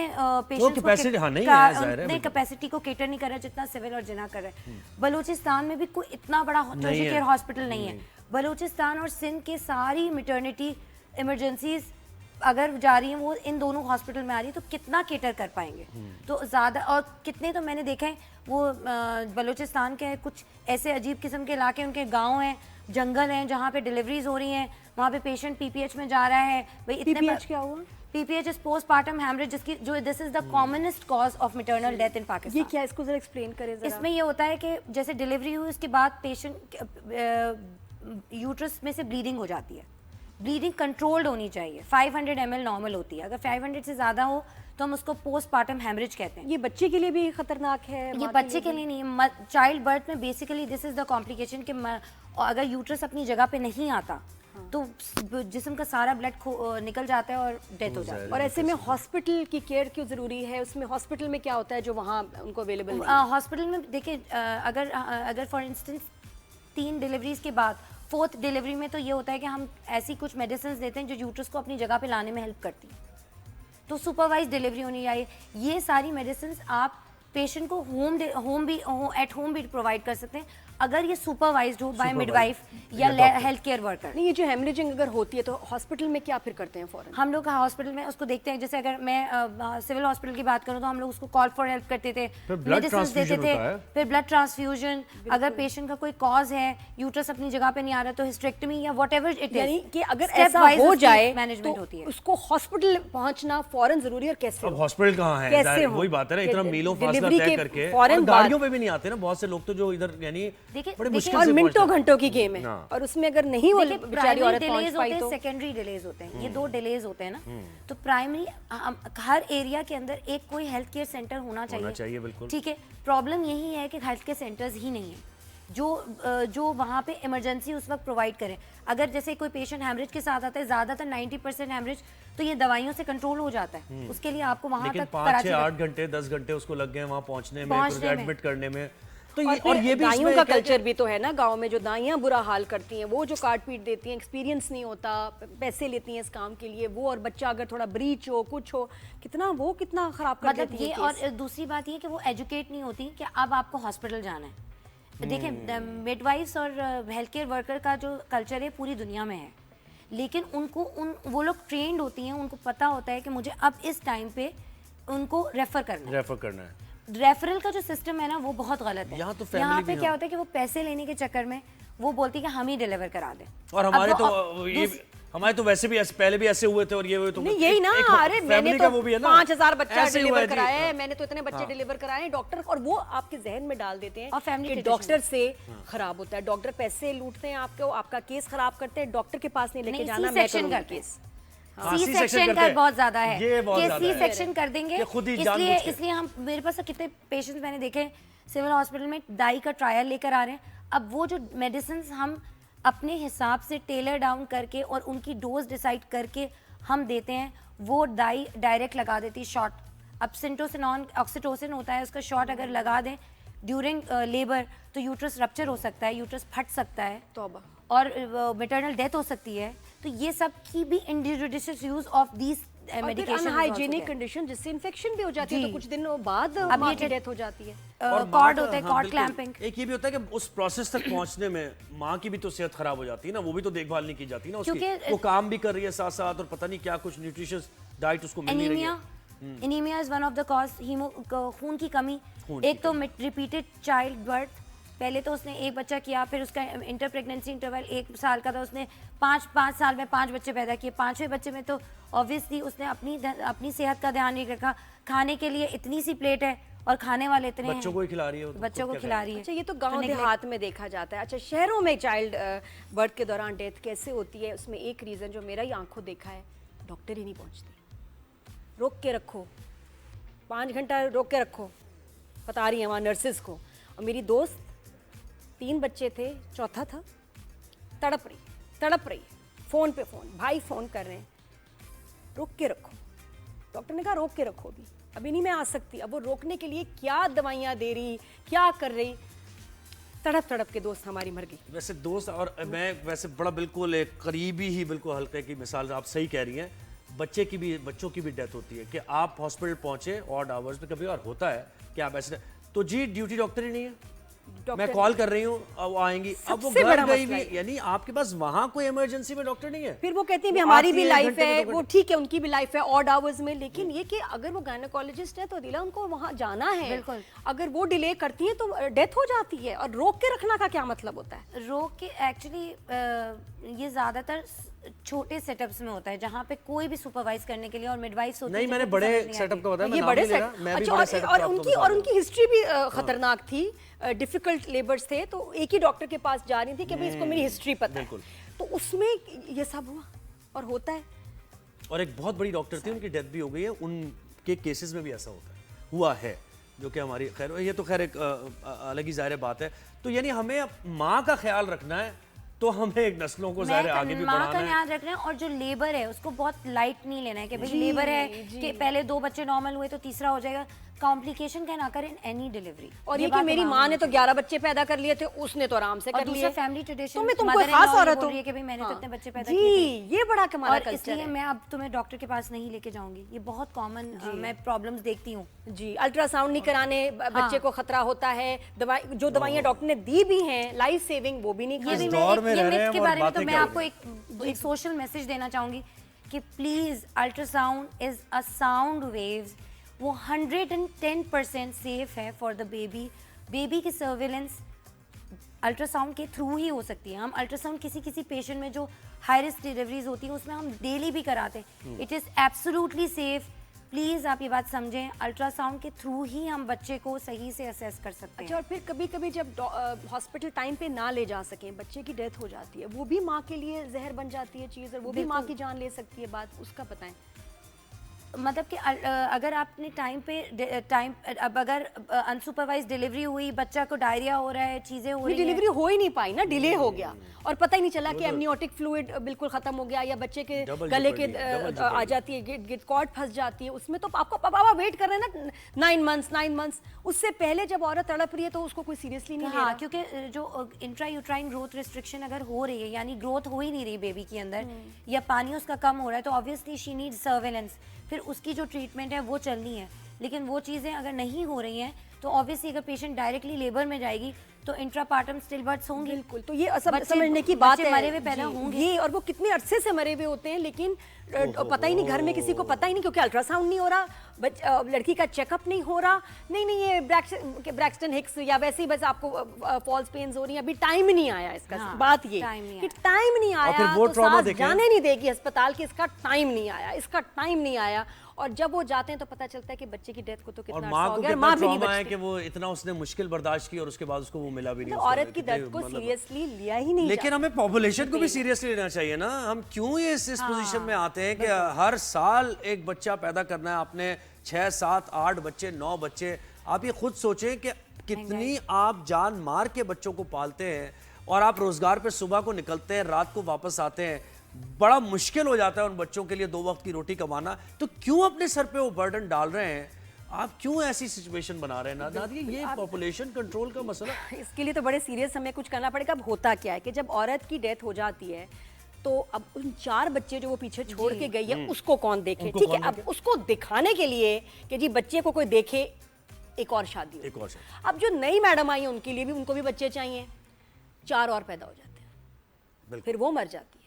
पेशेंट्स capacity, हाँ, नहीं है, जाहिर है, उतने कैपेसिटी को केटर नहीं कर रहा जितना सिविल और जिना कर रहा है। बलूचिस्तान में भी कोई इतना बड़ा टर्शियरी केयर हॉस्पिटल नहीं है। बलूचिस्तान और सिंध के सारी मैटरनिटी इमरजेंसीज अगर जा रही हैं वो इन दोनों हॉस्पिटल में आ रही है, तो कितना केटर कर पाएंगे? तो ज़्यादा, और कितने तो मैंने देखे हैं वो बलूचिस्तान के कुछ ऐसे अजीब किस्म के इलाके, उनके गांव हैं, जंगल हैं, जहाँ पे डिलीवरीज हो रही हैं, वहाँ पे पेशेंट पीपीएच में जा रहा है। भाई इतने पीपीएच क्या हुआ? पीपीएच इज पोस्टमार्टम हेमरेज, जिसकी जो this is the commonest cause of maternal death in Pakistan. ये क्या, इसको जरा एक्सप्लेन करें जरा। इसमें ये होता है कि जैसे डिलीवरी हुई उसके बाद पेशेंट यूट्रस में से ब्लीडिंग हो जाती है। ब्लीडिंग कंट्रोल्ड होनी चाहिए, 500 ml नॉर्मल होती है, अगर 500 से ज़्यादा हो तो हम उसको पोस्टमार्टम हेमरेज कहते हैं। ये बच्चे के लिए भी खतरनाक है? ये बच्चे के लिए नहीं है, चाइल्ड बर्थ में basically this is the complication कि अगर यूट्रस अपनी जगह पे नहीं आता तो जिस्म का सारा ब्लड निकल जाता है और डेथ हो जाती है। और ऐसे में हॉस्पिटल की केयर क्यों ज़रूरी है? उसमें हॉस्पिटल में क्या होता है जो वहाँ उनको अवेलेबल नहीं है? हॉस्पिटल में देखिए, अगर फॉर इंस्टेंस 3 डिलीवरीज के बाद 4th डिलीवरी में तो ये होता है कि हम ऐसी कुछ मेडिसिन देते हैं जो यूट्रस को अपनी जगह पे लाने में हेल्प करती हैं, तो सुपरवाइज डिलीवरी होनी चाहिए। ये सारी मेडिसिन आप पेशेंट को एट होम भी प्रोवाइड कर सकते हैं अगर ये सुपरवाइज्ड हो बाय मिडवाइफ या हेल्थ केयर वर्कर। नहीं, ये जो हेमरेजिंग अगर होती है तो हॉस्पिटल में क्या फिर करते हैं फौरन? हम लोग हॉस्पिटल में उसको देखते हैं, जैसे अगर मैं सिविल हॉस्पिटल की बात करूं तो हम लोग उसको कॉल फॉर हेल्प करते थे, मेडिसिन देते थे, फिर ब्लड ट्रांसफ्यूजन। अगर पेशेंट का कोई कॉज है, यूट्रस अपनी जगह पे नहीं आ रहा तो हिस्टेक्टमी या व्हाटएवर इट इज, यानी कि अगर ऐसा हो जाए मैनेजमेंट होती है। उसको हॉस्पिटल पहुंचना फौरन जरूरी है। और कैसे? अब हॉस्पिटल कहाँ है? कैसे वही बात है ना, इतना मीलों फासला तय करके, फौरन और गाड़ियों पे भी नहीं आते ना बहुत से लोग, तो जो इधर यानी बड़े मुश्किल और से मिनटों घंटों की गेम है, और उसमें अगर नहीं वो बेचारी औरत पहुंच पाई तो सेकेंडरी डिलेज होते हैं। ये 2 डिलेज होते हैं ना, तो प्राइमरी हर एरिया के अंदर एक कोई हेल्थ केयर सेंटर होना चाहिए। बिल्कुल ठीक है, प्रॉब्लम यही है कि हेल्थ केयर सेंटर्स ही नहीं है जो वहाँ पे इमरजेंसी उस वक्त प्रोवाइड करें। अगर जैसे कोई पेशेंट हेमरेज के साथ आता है, ज़्यादातर 90% हेमरेज तो ये दवाइयों से कंट्रोल हो जाता है। उसके लिए आपको वहाँ तक 5-8 घंटे 10 घंटे उसको लग गए वहाँ पहुँचने में, एडमिट करने में। तो और ये भी दाइयों का कल्चर भी तो है ना गांव में, जो दाइयां बुरा हाल करती हैं, वो जो काट पीट देती हैं, एक्सपीरियंस नहीं होता, पैसे लेती हैं इस काम के लिए वो, और बच्चा अगर थोड़ा ब्रीच हो कुछ हो, कितना खराब कर देती है। और दूसरी बात ये कि वो एजुकेट नहीं होती कि अब आपको हॉस्पिटल जाना है। देखिए, मिडवाइफ्स और हेल्थ केयर वर्कर का जो कल्चर है पूरी दुनिया में है, लेकिन वो लोग ट्रेंड होती हैं, उनको पता होता है कि मुझे अब इस टाइम पे उनको रेफर करना है। रेफरल का जो सिस्टम है ना वो बहुत गलत है। यहाँ पे क्या होता है कि वो पैसे लेने के चक्कर में वो बोलती है कि हम ही डिलीवर करा दें। और हमारे तो वैसे भी पहले भी ऐसे हुए थे, और ये हुए तो नहीं, यही ना, अरे मैंने तो 5000 बच्चा डिलीवर कराया है, मैंने तो इतने बच्चे डिलीवर कराए हैं। डॉक्टर, और वो आपके जहन में डाल देते हैं कि डॉक्टर से खराब होता है, डॉक्टर पैसे लूटते हैं आपको, आपका केस खराब करते हैं, डॉक्टर के पास नहीं लेके जाना, मैं करूंगा केस। सी सेक्शन का बहुत ज्यादा है कि सी सेक्शन कर देंगे, इसलिए हम, मेरे पास कितने पेशेंट्स मैंने देखे सिविल हॉस्पिटल में डाई का ट्रायल लेकर आ रहे हैं। अब वो जो मेडिसिन हम अपने हिसाब से टेलर डाउन करके और उनकी डोज डिसाइड करके हम देते हैं, वो डाई डायरेक्ट लगा देती शॉट। अब सिंटोसिनॉन ऑक्सीटोसिन होता है, उसका शॉट अगर लगा दें ड्यूरिंग लेबर तो यूट्रस रप्चर हो सकता है, यूट्रस फट सकता है, और मैटरनल डेथ हो सकती है। तो ये सब की भी injudicious use of these medication, unhygienic condition जिससे इन्फेक्शन भी हो जाती है, तो कुछ दिनों बाद मां की डेथ हो जाती है। कॉर्ड होता है, कॉर्ड क्लैंपिंग। एक ये भी होता है कि उस प्रोसेस तक पहुंचने में माँ की भी तो सेहत खराब हो जाती है ना, वो भी तो देखभाल नहीं की जाती ना उसकी, वो काम भी कर रही है साथ साथ, और पता नहीं क्या कुछ न्यूट्रिशियस डाइट उसको मिल नहीं रही है। Anaemia is one of the cause, खून की कमी। एक तो रिपीटेड चाइल्ड बर्थ, पहले तो उसने एक बच्चा किया, फिर उसका इंटर प्रेगनेंसी इंटरवल 1 साल का था, उसने 5 साल में 5 बच्चे पैदा किए। 5वें बच्चे में तो ऑब्वियसली उसने अपनी सेहत का ध्यान नहीं रखा। खाने के लिए इतनी सी प्लेट है और खाने वाले इतने हैं, बच्चों को खिला रही है, बच्चों को खिला रही है। अच्छा, ये तो गांव देहात में देखा जाता है। अच्छा, शहरों में चाइल्ड बर्थ के दौरान डेथ कैसे होती है? उसमें एक रीज़न जो मेरा ही आंखों देखा है, डॉक्टर ही नहीं पहुँचते। रोक के रखो, 5 घंटा रोक के रखो, बता रही है वहाँ नर्सेज को। और मेरी दोस्त 3 बच्चे थे, चौथा था, तड़प रही, फ़ोन पे फ़ोन, भाई फ़ोन कर रहे हैं, रोक के रखो। डॉक्टर ने कहा रोक के रखो, अभी नहीं मैं आ सकती। अब वो रोकने के लिए क्या दवाइयाँ दे रही, क्या कर रही, तड़प तड़प के दोस्त हमारी मर गई। वैसे दोस्त और मैं वैसे बड़ा बिल्कुल एक करीबी ही बिल्कुल हल्के की मिसाल आप सही कह रही हैं। बच्चों की भी डेथ होती है कि आप हॉस्पिटल पहुंचे ऑड आवर्स में, कभी और होता है कि आप ऐसे तो जी ड्यूटी डॉक्टर ही नहीं है, मैं कॉल कर रही हूँ वो आएंगी, अब वो घर गई भी, यानी आपके पास वहां कोई इमरजेंसी में डॉक्टर नहीं है। फिर वो कहती है भी हमारी भी लाइफ है, वो ठीक है उनकी भी लाइफ है ऑड आवर्स में, लेकिन ये कि अगर वो गायनेकोलॉजिस्ट है तो दिला उनको वहां जाना है। बिल्कुल। अगर वो डिले करती है तो डेथ हो जाती है। और रोक के रखना का क्या मतलब होता है? रोक के एक्चुअली ये ज्यादातर छोटे सेटअप्स में होता है जहाँ पे कोई भी सुपरवाइज करने के लिए और मिडवाइफ्स होती है। नहीं, मैंने बड़े सेटअप का बताया, ये बड़े सेटअप और उनकी हिस्ट्री भी खतरनाक थी, डिफिकल्ट लेबर्स थे, तो एक ही डॉक्टर के पास जा रही थी कि भाई इसको मेरी हिस्ट्री पता है, तो उसमें ये सब हुआ और होता है। और एक बहुत बड़ी डॉक्टर थी, उनकी डेथ भी हो गई है, उनके केसेस में भी ऐसा होता है, हुआ है, जो कि हमारी खैर ये तो खैर एक अलग ही जाहिर बात है। तो यानी हमें माँ का ख्याल रखना है, तो हमें एक नस्लों को ज़ाहिर आगे भी बढ़ाना है। माँ का ध्यान रखना है और जो लेबर है उसको बहुत लाइट नहीं लेना है कि भाई लेबर है कि पहले 2 बच्चे नॉर्मल हुए तो तीसरा हो जाएगा। Complication can occur in any delivery. और ये कि मेरी माँ ने तो 11 बच्चे पैदा कर लिए थे, उसने तो आराम से कर लिए। फैमिली ट्रेडिशन तो मैं तुमको खास औरत हूँ कि भाई मैंने तो इतने बच्चे पैदा किए थे। ये बड़ा कमाल का कल्चर है। इसलिए मैं अब तुम्हें डॉक्टर के पास नहीं लेके जाऊंगी, ये बहुत कॉमन मैं प्रॉब्लम्स देखती हूँ जी। अल्ट्रासाउंड नहीं कराने बच्चे को खतरा होता है, जो दवाइयाँ डॉक्टर ने दी भी हैं लाइफ सेविंग, वो भी नहीं खानी। ये मिथ के बारे में तो मैं आपको एक सोशल मैसेज देना चाहूंगी कि please ultrasound is a sound waves, वो 110% सेफ है फॉर द बेबी। बेबी की सर्विलेंस अल्ट्रासाउंड के थ्रू ही हो सकती है। हम अल्ट्रासाउंड किसी पेशेंट में जो हाई रिस्क डिलीवरीज होती हैं उसमें हम डेली भी कराते हैं। It is absolutely safe. Please आप ये बात समझें, अल्ट्रासाउंड के थ्रू ही हम बच्चे को सही से असेस कर सकते हैं। अच्छा, और फिर कभी कभी जब हॉस्पिटल टाइम पे ना ले जा सकें, बच्चे की डेथ हो जाती है, वो भी माँ के लिए जहर बन जाती है चीज़, और वो भी माँ की जान ले सकती है। बात उसका बताएं। मतलब कि अगर आपने अब अगर अनसुपरवाइज डिलीवरी हुई, बच्चा को डायरिया हो रहा है, चीजें हो रही हैं, डिलीवरी हो ही नहीं पाई ना, डिले हो गया और पता ही नहीं चला कि एमनियोटिक फ्लूइड बिल्कुल खत्म हो गया, या बच्चे के गले के आ जाती है, गिट कॉर्ड फंस जाती है उसमें, तो आपको पापा वेट कर रहे हैं ना 9 मंथ्स। उससे पहले जब औरत तड़प रही है तो उसको कोई सीरियसली नहीं ले रहा। क्योंकि जो इंट्रायूट्राइन ग्रोथ रिस्ट्रिक्शन अगर हो रही है, यानी ग्रोथ हो ही नहीं रही बेबी के अंदर, या पानी उसका कम हो रहा है, तो ऑब्वियसली शी नीड सर्वेलेंस। फिर उसकी जो ट्रीटमेंट है वो चलनी है। लेकिन वो चीज़ें अगर नहीं हो रही हैं तो ऑब्वियसली अगर पेशेंट डायरेक्टली लेबर में जाएगी तो इंट्रापार्टम स्टिल बर्थ्स होंगे। बिल्कुल, तो ये समझने की बात है। मरे हुए पैदा होंगे ये, और वो कितने अरसे से मरे हुए होते हैं, लेकिन पता ही नहीं, घर में किसी को पता ही नहीं, क्योंकि अल्ट्रासाउंड नहीं हो रहा, लड़की का चेकअप नहीं हो रहा। नहीं ये ब्रैक्सटन हिक्स या वैसे ही बस आपको फॉल्स पेन्स हो रही हैं, अभी टाइम नहीं आया इसका। बात ये कि टाइम नहीं आया तो सास जाने नहीं देगी अस्पताल की, इसका टाइम नहीं आया। और जब वो जाते हैं तो पता चलता है कि बच्चे की डेथ को तो कितना माँ को कितना ट्रॉमा है कि वो इतना उसने मुश्किल बर्दाश्त की और उसके बाद उसको वो मिला भी नहीं। औरत की दर्द को सीरियसली लिया ही नहीं। लेकिन हमें पॉपुलेशन को भी सीरियसली लेना चाहिए ना। हम क्यों ये इस पोजीशन में आते हैं कि हर साल एक बच्चा पैदा करना है, आपने 6, 7, 8 बच्चे, 9 बच्चे। आप ये खुद सोचें कि कितनी आप जान मार के बच्चों को पालते हैं, और आप रोजगार पे सुबह को निकलते हैं, रात को वापस आते हैं, बड़ा मुश्किल हो जाता है उन बच्चों के लिए 2 वक्त की रोटी कमाना। तो क्यों अपने सर पे वो बर्डन डाल रहे हैं? आप क्यों ऐसी सिचुएशन बना रहे हैं नादिया? ये पॉपुलेशन कंट्रोल का मसला, इसके लिए तो बड़े सीरियस हमें कुछ करना पड़ेगा। अब होता क्या है कि जब औरत की डेथ हो जाती है तो अब उन 4 बच्चे जो वो पीछे छोड़ के गई है उसको कौन देखे? ठीक है, अब उसको दिखाने के लिए कि जी बच्चे को कोई देखे, एक और शादी। अब जो नई मैडम आई है उनके लिए भी, उनको भी बच्चे चाहिए, 4 और पैदा हो जाते हैं, फिर वो मर जाती है,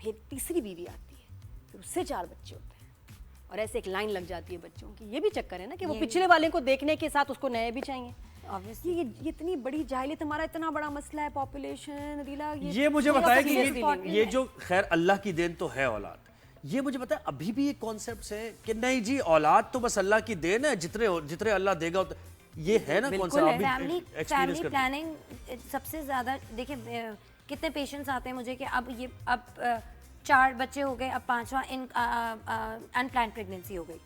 फिर तीसरी बीवी आती है, फिर उससे 4 बच्चे होते हैं, और ऐसे एक लाइन लग जाती है बच्चों की। ये भी चक्कर है ना कि वो पिछले वाले को देखने के साथ उसको नए भी चाहिए। ऑब्वियसली ये इतनी बड़ी जाहिलियत, हमारा इतना बड़ा मसला है पॉपुलेशन। रीला ये मुझे बताया कि ये जो खैर अल्लाह की देन तो है औलाद, ये मुझे पता है अभी भी ये कॉन्सेप्ट्स है कि नहीं जी औलाद तो बस अल्लाह की देन है, जितने अल्लाह देगा। ये है ना कॉन्सेप्ट। फैमिली प्लानिंग सबसे ज्यादा देखिए, कितने पेशेंट्स आते हैं मुझे कि अब 4 बच्चे हो गए, अब 5वां अनप्लान्ड प्रेगनेंसी हो गई,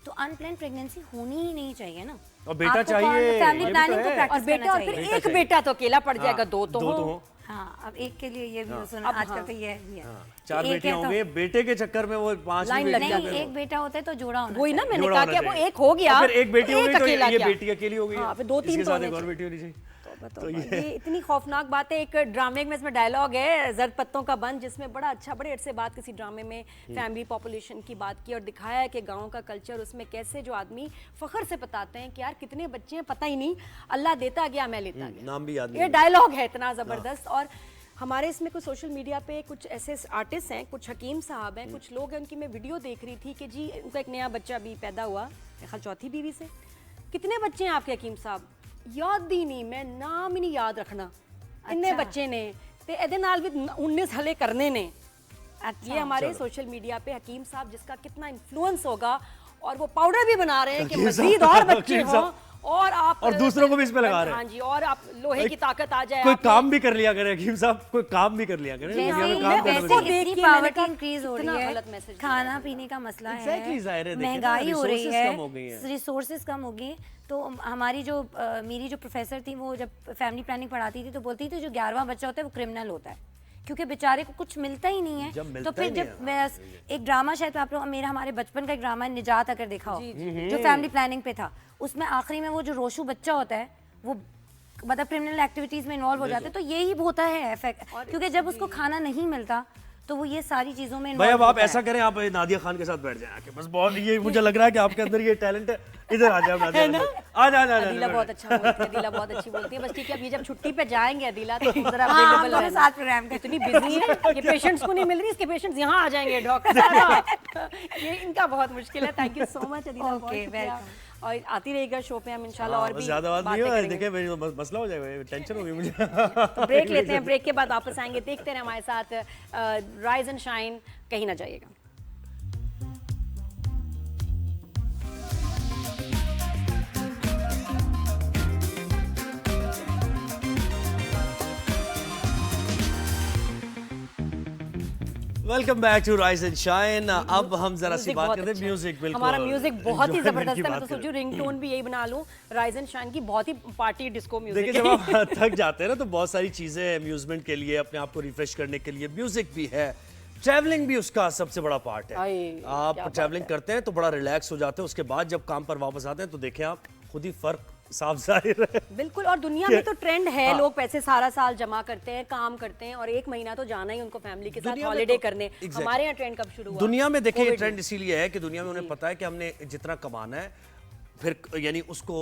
तो अनप्लान्ड प्रेगनेंसी होनी ही नहीं चाहिए ना। और बेटा चाहिए, फैमिली प्लानिंग को प्रैक्टिस करना चाहिए। और फिर एक बेटा तो अकेला पड़ जाएगा, 2 तो हो। हाँ, अब एक के लिए ये भी सुना आजकल तो ये भी है। 4 बेटे होंगे, बेटे के चक्कर में वो 5 नहीं, एक बेटा होता है तो जोड़ा होना। वही ना मैंने कहा कि वो एक हो गया, फिर एक बेटी हो गई तो ये बेटी अकेली हो गई, फिर 2-3 इसके साथ एक और बेटी होनी चाहिए। तो ये इतनी खौफनाक बात है। एक ड्रामे में इसमें डायलॉग है जर्द पत्तों का बंद, जिसमें बड़ा अच्छा बड़े अरसे बाद किसी ड्रामे में फैमिली पॉपुलेशन की बात की और दिखाया है कि गाँव का कल्चर, उसमें कैसे जो आदमी फख्र से बताते हैं कि यार कितने बच्चे हैं पता ही नहीं, अल्लाह देता गया मैं लेता गया। नाम भी याद नहीं। ये डायलॉग है इतना ज़बरदस्त। और हमारे इसमें कुछ सोशल मीडिया पे कुछ ऐसे आर्टिस्ट हैं, कुछ हकीम साहब हैं, कुछ लोग हैं, उनकी मैं वीडियो देख रही थी कि जी उनका एक नया बच्चा अभी पैदा हुआ, मेरे ख्याल चौथी बीवी से। कितने बच्चे हैं आपके हकीम साहब? याद ही नहीं, मैं नाम ही नहीं याद रखना। इतने बच्चे ने ते एदे नाल भी 19 हले करने ने। ये हमारे सोशल मीडिया पे हकीम साहब जिसका कितना इन्फ्लुएंस होगा, और वो पाउडर भी बना रहे हैं कि मजीद और बच्चे हों और आप और दूसरों को भी इसमें लगा रहे हैं। हाँ जी, और आप लोहे की ताकत आ जाए। कोई काम भी कर लिया करे हकीम साहब, कोई काम भी कर लिया करे। पावर्टी इंक्रीज हो रही है, खाना पीने का मसला है, महंगाई हो रही है, रिसोर्सेज कम हो गई। तो हमारी जो मेरी जो प्रोफेसर थी, वो जब फैमिली प्लानिंग पढ़ाती थी तो बोलती थी जो 11वां बच्चा होता है वो क्रिमिनल होता है, क्योंकि बेचारे को कुछ मिलता ही नहीं है। तो फिर जब मैं एक ड्रामा, शायद आप लोग हमारे बचपन का एक ड्रामा निजात अगर देखा हो, जो फैमिली प्लानिंग पे था, उसमें आखिरी में वो जो रोशू बच्चा होता है वो मतलब क्रिमिनल एक्टिविटीज में इन्वॉल्व हो जाते हैं। तो यही होता है इफेक्ट, क्योंकि जब उसको खाना नहीं मिलता तो वो ये सारी चीजों में भाई अब आप ऐसा करें, आप नादिया खान के साथ बैठ जाएं आके, बस बहुत ये मुझे लग रहा है कि आपके अंदर ये टैलेंट है। इधर आ जाओ नादिया, आ जा। अदीला बहुत अच्छा बोलती है, अदीला बहुत अच्छी बोलती है। बस ठीक है, अभी जब छुट्टी पे जाएंगे अदीला तो जरा अवेलेबल रहना। साथ प्रोग्राम इतनी बिजी है कि पेशेंट्स को नहीं मिल रही, इसके पेशेंट्स यहाँ आ जाएंगे डॉक्टर। ये इनका बहुत मुश्किल है। Thank you so much Adeela, okay welcome. और आती रहेगा शो पे हम इंशाल्लाह और भी ज्यादा बात नहीं हो, देखिए मेरी मसला हो जाएगा, टेंशन होगी मुझे। तो ब्रेक लेते हैं, ब्रेक के बाद वापस आएंगे। देखते हैं हमारे साथ राइज एंड शाइन, कहीं ना जाइएगा। Welcome back to rise and shine. अब हम जरा सी बात करते हैं म्यूजिक। बिल्कुल हमारा म्यूजिक बहुत ही जबरदस्त है। मैं तो सोचूं रिंगटोन भी यही बना लूं राइज एंड शाइन की, बहुत ही पार्टी डिस्को म्यूजिक। देखिए जब आप थक जाते हैं ना तो बहुत सारी चीजें अम्यूजमेंट के लिए, अपने आप को रिफ्रेश करने के लिए म्यूजिक भी है, ट्रैवलिंग भी उसका सबसे बड़ा पार्ट है। आप ट्रैवलिंग करते हैं तो बड़ा रिलैक्स हो जाते हैं, उसके बाद जब काम पर वापस आते हैं तो देखें आप खुद ही फर्क साफ जाहिर है। बिल्कुल, और दुनिया में तो ट्रेंड है, लोग पैसे सारा साल जमा करते हैं, काम करते हैं, और एक महीना तो जाना ही उनको फैमिली के साथ हॉलिडे करने। हमारे यहाँ ट्रेंड कब शुरू हुआ? दुनिया में देखिए ट्रेंड इसीलिए है कि दुनिया में उन्हें पता है कि हमने जितना कमाना है, फिर यानी उसको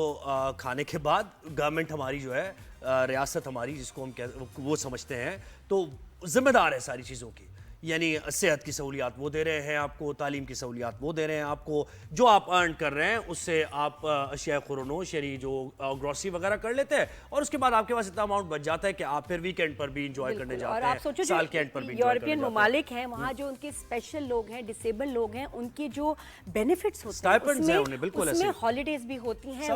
खाने के बाद गवर्नमेंट हमारी जो है, रियासत हमारी जिसको हम वो समझते हैं, तो जिम्मेदार है सारी चीज़ों की। यानी सेहत की सहूलियात वो दे रहे हैं आपको, तालीम की सहूलियात वो दे रहे हैं आपको, जो आप अर्न कर रहे हैं उससे आप अशिया खुरोनोश यानी जो ग्रॉसरी वगैरह कर लेते हैं, और उसके बाद आपके पास इतना अमाउंट बच जाता है कि आप फिर वीकेंड पर भी इंजॉय करने जाते हैं। और आप सोचो साल के एंड पर भी यूरोपियन ममालिक हैं, वहाँ जो उनके स्पेशल लोग हैं, डिसेबल लोग हैं, उनके जो बेनिफिट्स होते हैं उसमें हॉलीडेज भी होती हैं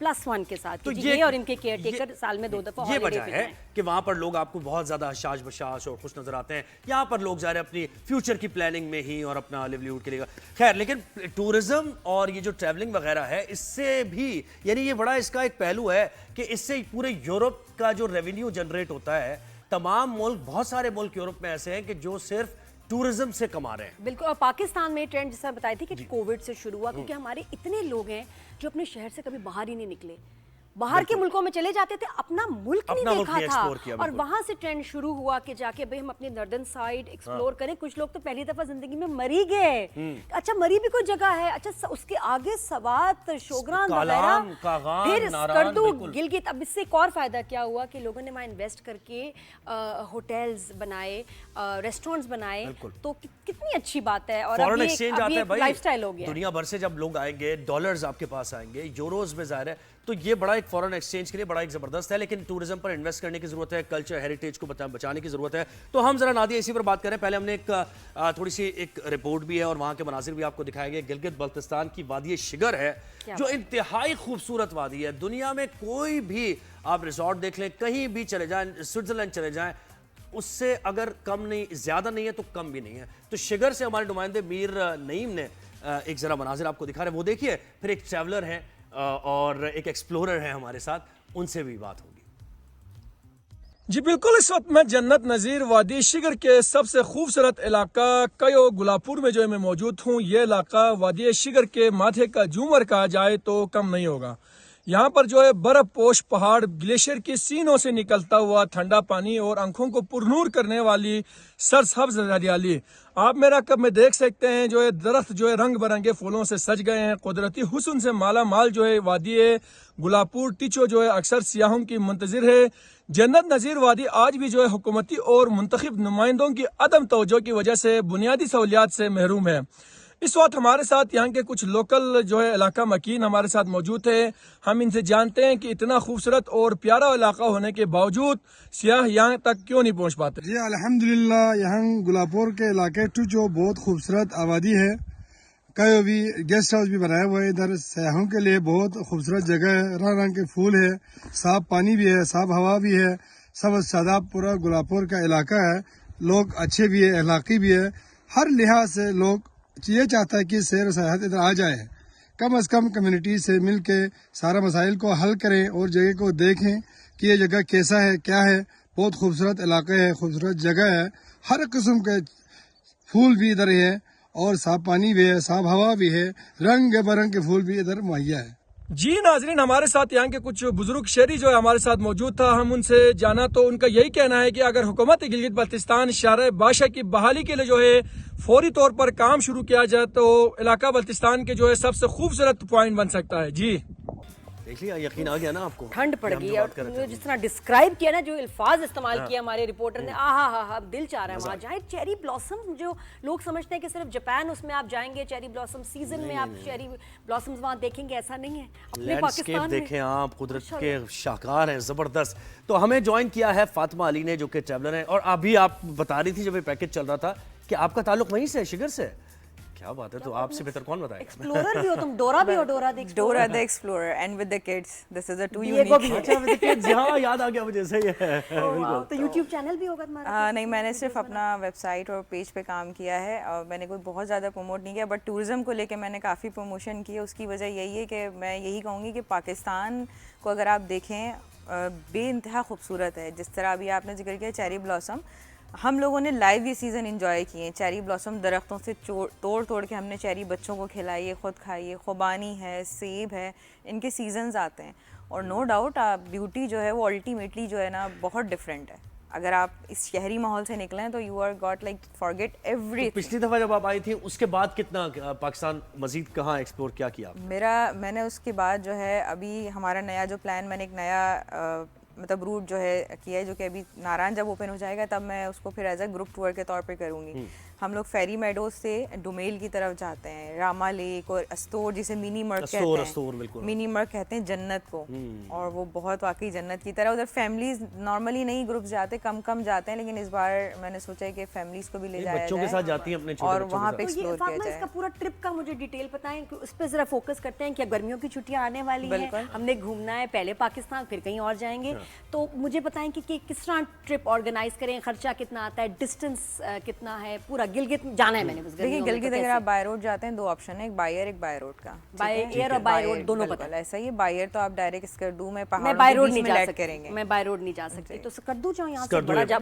+1 के साथ। तो ये और इनके केयर टेकर साल में 2 दफा ये वजह है कि वहाँ पर लोग आपको बहुत ज्यादा हशाश बशाश और खुश नजर आते हैं। यहाँ पर लोग जा रहे हैं अपनी फ्यूचर की प्लानिंग में ही और अपना लिवलीहुड के लिए। खैर, लेकिन टूरिज्म और ये जो ट्रैवलिंग वगैरह है, इससे भी यानी ये बड़ा इसका एक पहलू है कि इससे पूरे यूरोप का जो रेवेन्यू जनरेट होता है, तमाम मुल्क, बहुत सारे मुल्क यूरोप में ऐसे हैं कि जो सिर्फ टूरिज्म से कमा रहे हैं। बिल्कुल, और पाकिस्तान में ट्रेंड जैसा बताई थी कि कोविड से शुरू हुआ, क्योंकि हमारे इतने लोग हैं जो अपने शहर से कभी बाहर ही नहीं निकले, बाहर के मुल्कों में चले जाते थे, अपना मुल्क नहीं देखा था, और वहां से ट्रेंड शुरू हुआ कि जाके भाई हम अपनी नॉर्दर्न साइड एक्सप्लोर करें। कुछ लोग तो पहली दफा जिंदगी में मरी गए। अच्छा, मरी भी कोई जगह है? अच्छा, उसके आगे सवात, शोगरान वगैरह, फिर स्कर्दू, गिलगित। अब इससे एक और फायदा क्या हुआ कि लोगों ने वहाँ इन्वेस्ट करके होटल्स बनाए, रेस्टोरेंट्स बनाए, तो कितनी अच्छी बात है। और फॉरेन एक्सचेंज आता है भाई, लाइफस्टाइल हो गया दुनिया भर से जब लोग आएंगे, डॉलर्स आपके पास आएंगे, यूरोज में जाहिर है, तो ये बड़ा एक फॉरेन एक्सचेंज के लिए बड़ा एक जबरदस्त है। लेकिन टूरिज्म पर इन्वेस्ट करने की जरूरत है, कल्चर हेरिटेज को बचाने की जरूरत है। तो हम जरा नादिया इसी पर बात करें। पहले हमने एक थोड़ी सी एक रिपोर्ट भी है और वहां के मनाजिर भी आपको दिखाए गए। गिलगित बल्तिस्तान की वादी शिगर है, जो इंतहाई खूबसूरत वादी है। दुनिया में कोई भी आप रिजॉर्ट देख लें, कहीं भी चले जाएं, स्विट्जरलैंड चले जाएं, उससे अगर कम नहीं, ज्यादा नहीं है तो कम भी नहीं है। तो शिगर से हमारे नुमाइंदे मीर नईम ने एक जरा मनाजिर आपको दिखा रहे हैं, वो देखिए। फिर एक ट्रैवलर है और एक एक्सप्लोरर है हमारे साथ, उनसे भी बात होगी। जी बिल्कुल, इस वक्त मैं जन्नत नज़ीर वादी शिगर के सबसे खूबसूरत इलाका कयो गुलापुर में जो है मैं मौजूद हूँ। ये इलाका वादी शिगर के माथे का झूमर कहा जाए तो कम नहीं होगा। यहाँ पर जो है बर्फ पोश पहाड़, ग्लेशियर की सीनों से निकलता हुआ ठंडा पानी और आंखों को पुरनूर करने वाली सरसब्ज हरियाली। आप मेरा कब में देख सकते हैं जो है दरख्त जो है रंग बिरंगे फूलों से सज गए हैं। कुदरती हुस्न से माला माल जो है वादी गुलापुर टिचो जो है अक्सर सियाहों की मुंतजिर है। जन्नत नज़ीर वादी आज भी जो है हुकूमती और मुंतखब नुमाइंदों की अदम तवज्जो की वजह से बुनियादी सहूलियात से महरूम है। इस वक्त हमारे साथ यहाँ के कुछ लोकल जो है इलाका मकीन हमारे साथ मौजूद है। हम इनसे जानते हैं कि इतना खूबसूरत और प्यारा इलाका होने के बावजूद सियाह यहाँ तक क्यों नहीं पहुँच पाते। जी अल्हम्दुलिल्लाह, यहाँ गुलापुर के इलाके टू जो बहुत खूबसूरत आबादी है। कई भी गेस्ट हाउस भी बनाया हुआ है इधर सयाहों के लिए, बहुत खूबसूरत जगह है। रंग रंग के फूल है, साफ पानी भी है, साफ हवा भी है, सब शादाब पूरा गुलापुर का इलाका है। लोग अच्छे भी है, अखलाकी भी है, हर लिहाज से लोग ये चाहता है कि सैर सयाहत इधर आ जाए। कम से कम कम्युनिटी से मिल के सारा मसाइल को हल करें और जगह को देखें कि ये जगह कैसा है, क्या है। बहुत खूबसूरत इलाका है, खूबसूरत जगह है, हर किस्म के फूल भी इधर है और साफ पानी भी है, साफ हवा भी है, रंग बिरंग के फूल भी इधर मुहैया है। जी नाजरीन, हमारे साथ यहाँ के कुछ बुजुर्ग शहरी जो है हमारे साथ मौजूद था। हम उनसे जाना तो उनका यही कहना है कि अगर हुकूमत गिलगित बल्तिस्तान शहर बादशाह की बहाली के लिए जो है फौरी तौर पर काम शुरू किया जाए तो इलाका बल्तिस्तान के जो है सबसे खूबसूरत पॉइंट बन सकता है। जी देख लिया, यकीन आ गया ना आपको। ठंड पड़ गई और तुमने जिस तरह डिस्क्राइब किया ना, जो अल्फाज इस्तेमाल किया हमारे रिपोर्टर ने, आहा हा हा, दिल चाह रहा है वहाँ जाए। चेरी ब्लॉसम, जो लोग समझते हैं कि सिर्फ जापान उसमें आप जाएंगे चेरी ब्लॉसम सीजन में आप चेरी ब्लॉसम्स वहाँ देखेंगे, ऐसा नहीं है। अपने पाकिस्तान में देखें आप, कुदरत के शाहकार हैं, जबरदस्त। तो हमें ज्वाइन किया है फातिमा अली ने, जो कि ट्रैवलर है। और अभी आप बता रही थी जब ये पैकेज चल रहा था कि आपका ताल्लुक वहीं से है, शिगर से। क्या बात है, तो आपसे बेहतर कौन बताएगा। एक्सप्लोरर भी हो तुम, डोरा भी हो, Dora the explorer and with the kids, this is a too unique. अच्छा विद द किड्स, हां याद आ गया मुझे, सही है। तो YouTube चैनल भी होगा तुम्हारा? नहीं, मैंने सिर्फ अपना वेबसाइट और पेज पे काम किया है और मैंने कोई बहुत ज़्यादा प्रमोट नहीं किया, बट टूरिज्म को लेके मैंने काफ़ी प्रमोशन की है। उसकी वजह यही है कि मैं यही कहूँगी कि पाकिस्तान को अगर आप देखें बेइंतहा खूबसूरत है। जिस तरह अभी आपने जिक्र किया चेरी ब्लॉसम, हम लोगों ने लाइव ये सीज़न एंजॉय किए। चेरी ब्लॉसम दरख्तों से तोड़ तोड़ के हमने चेरी बच्चों को खिलाई है, ख़ुद खाई है। खुबानी है, सेब है, इनके सीजन्स आते हैं और नो डाउट ब्यूटी जो है वो अल्टीमेटली जो है ना बहुत डिफरेंट है। अगर आप इस शहरी माहौल से निकलें तो you are got like forget everything. पिछली दफ़ा जब आप आई थी उसके बाद कितना पाकिस्तान मजीद कहाँ एक्सप्लोर क्या किया? मैंने उसके बाद जो है अभी हमारा नया जो प्लान, मैंने एक नया मतलब रूट जो है किया है, जो कि अभी नारायण जब ओपन हो जाएगा तब मैं उसको फिर एज अ ग्रुप टूर के तौर पे करूँगी। हम लोग फेरी मेडोज से डुमेल की तरफ जाते हैं, रामा लेक और अस्तोर, जिसे मिनी मर्क कहते हैं, मिनी मर्क कहते हैं जन्नत को, और वो बहुत वाकई जन्नत की तरह। उधर फैमिलीज नॉर्मली नहीं ग्रुप जाते, कम जाते हैं, लेकिन इस बार मैंने सोचा है कि फैमिलीज को भी ले जाया बच्चों के साथ जाती हैं अपने और वहाँ पे एक्सप्लोर किया जाए। इसका पूरा ट्रिप का मुझे डिटेल बताएं, उस पर जरा फोकस करते हैं कि गर्मियों की छुट्टियां आने वाली हैं, हमने घूमना है, पहले पाकिस्तान फिर कहीं और जाएंगे, तो मुझे बताएं कि किस तरह ट्रिप ऑर्गेनाइज करें, खर्चा कितना आता है, डिस्टेंस कितना है, पूरा गिलगित जाना है मैंने बस। देखिए गिलगित अगर आप बाय रोड जाते हैं दो ऑप्शन है, एक बाय एयर एक बाय रोड का। बाय एयर और बाय रोड दोनों पता है। ऐसा ही बाय एयर तो आप डायरेक्ट स्कर्दू में पहाड़ों मैं बाय रोड नहीं जा सकती, मैं बाय रोड नहीं जा सकती, तो स्कर्दू जाओ, यहाँ से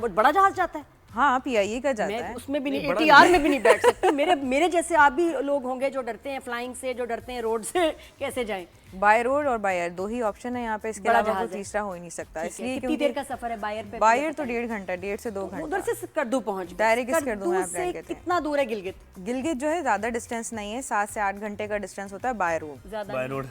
बड़ा जहाज जाता है। हाँ, PIE का जाता है, उसमें भी नहीं, ATR में भी नहीं बैठ सकती। मेरे जैसे आप भी लोग होंगे जो डरते हैं फ्लाइंग से, जो डरते हैं रोड से, कैसे जाएं? बाय रोड और बाय एयर दो ही ऑप्शन है यहाँ पे, इसके अलावा कोई तीसरा हो ही नहीं सकता। इसलिए कितनी देर का सफर है बाय एयर पे? बाय एयर तो 1.5 घंटा, 1.5 से 2 घंटा। उधर से स्कर्दू पहुंच, डायरेक्ट स्कर्दू में आप लैंड करते हैं। कितना दूर है गिलगित? गिलगित जो है ज्यादा डिस्टेंस नहीं है, 7 से 8 घंटे का डिस्टेंस होता है बाय रोड।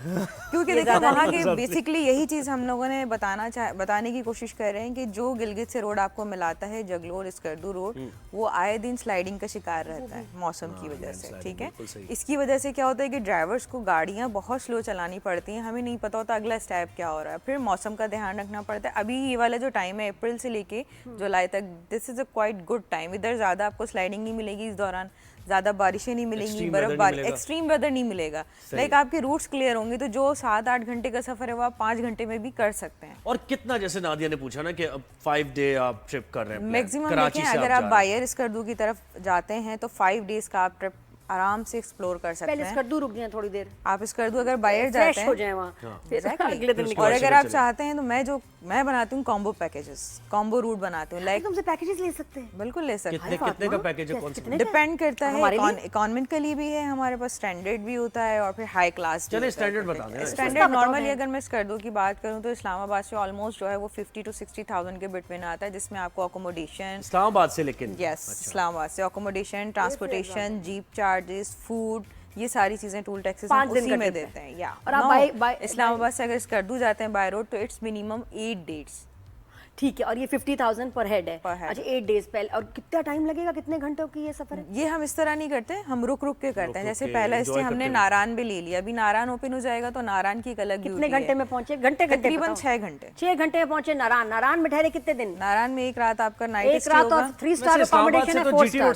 क्योंकि देखो वहाँ के बेसिकली यही चीज हम लोगों ने बताने की कोशिश कर रहे हैं कि जो गिलगित से रोड आपको मिलाता है, जगलोर स्कर्दू रोड, वो आए दिन स्लाइडिंग का शिकार रहता है मौसम की वजह से। ठीक है, इसकी वजह से क्या होता है कि ड्राइवर्स को गाड़ियाँ बहुत स्लो चलानी पड़ती हैं, हमें नहीं पता होता अगला स्टेप क्या हो रहा है, फिर मौसम का ध्यान रखना पड़ता है। अभी ये वाला जो टाइम है अप्रैल से लेके जुलाई तक, this is a quite good time. इधर ज़्यादा आपको स्लाइडिंग नहीं मिलेगी इस दौरान, ज़्यादा बारिशें नहीं मिलेंगी, बर्फबारी, एक्सट्रीम वेदर नहीं मिलेगा। लाइक आपके रूट्स क्लियर होंगे, तो जो 7-8 घंटे का सफर है वो आप 5 घंटे में भी कर सकते हैं। और कितना, जैसे नादिया ने पूछा ना कि 5 डे आप ट्रिप कर रहे हैं, मैक्सिमम देखें अगर आप बाय एयर स्कर्दू की तरफ जाते हैं तो 5 डेज का आप ट्रिप आराम से एक्सप्लोर कर सकते पहले हैं। स्कर्दू रुक जाए थोड़ी देर, आप स्कर्दू अगर बायर जाते हैं हो जाए वहाँ, फिर अगले दिन और अगर आप चाहते हैं तो मैं बनाती हूँ कॉम्बो पैकेजेस, कॉम्बो रूट बनाती हूँ। लाइक तुमसे पैकेजेस ले सकते हैं? बिल्कुल ले सकते हैं। कितने का पैकेज है? कौन सा? डिपेंड करता है, इकोनॉमिकली भी है हमारे पास, स्टैंडर्ड भी होता है और फिर हाई क्लास। चलिए स्टैंडर्ड बता दें। स्टैंडर्ड नॉर्मली अगर मैं स्कर्दू की बात करूँ तो इस्लामाबाद से ऑलमोस्ट जो है वो 50 to 60,000 के बिटवीन आता है, जिसमें आपको अकोमोडेशन, इस्लामाबाद से, लेकिन यस इस्लामाबाद से accommodation, transportation, jeep charges, food, ये सारी चीजें टूल टैक्सेस उसी में देते हैं। या और आप इस्लामाबाद से अगर स्कर्दू जाते हैं बाय रोड तो इट्स मिनिमम 8 डेज। ठीक है, और ये 50,000 पर हेड है। पर हेड। अच्छा 8 डेज पहले, और कितना टाइम लगेगा, कितने घंटों की ये सफर है? ये हम इस तरह नहीं करते, हम रुक रुक के करते हैं। जैसे पहला स्टे हमने नारायण भी ले लिया, अभी नारायण ओपन हो जाएगा तो नारायण की एक अलग कितने घंटे में पहुंचे? घंटे तकरीबन 6 घंटे। 6 घंटे में पहुंचे नारायण। नारायण में ठहरे कितने दिन? नारायण में एक रात आपका नाइट एक रात, और 3 स्टार अकोमोडेशन है, 4 स्टार,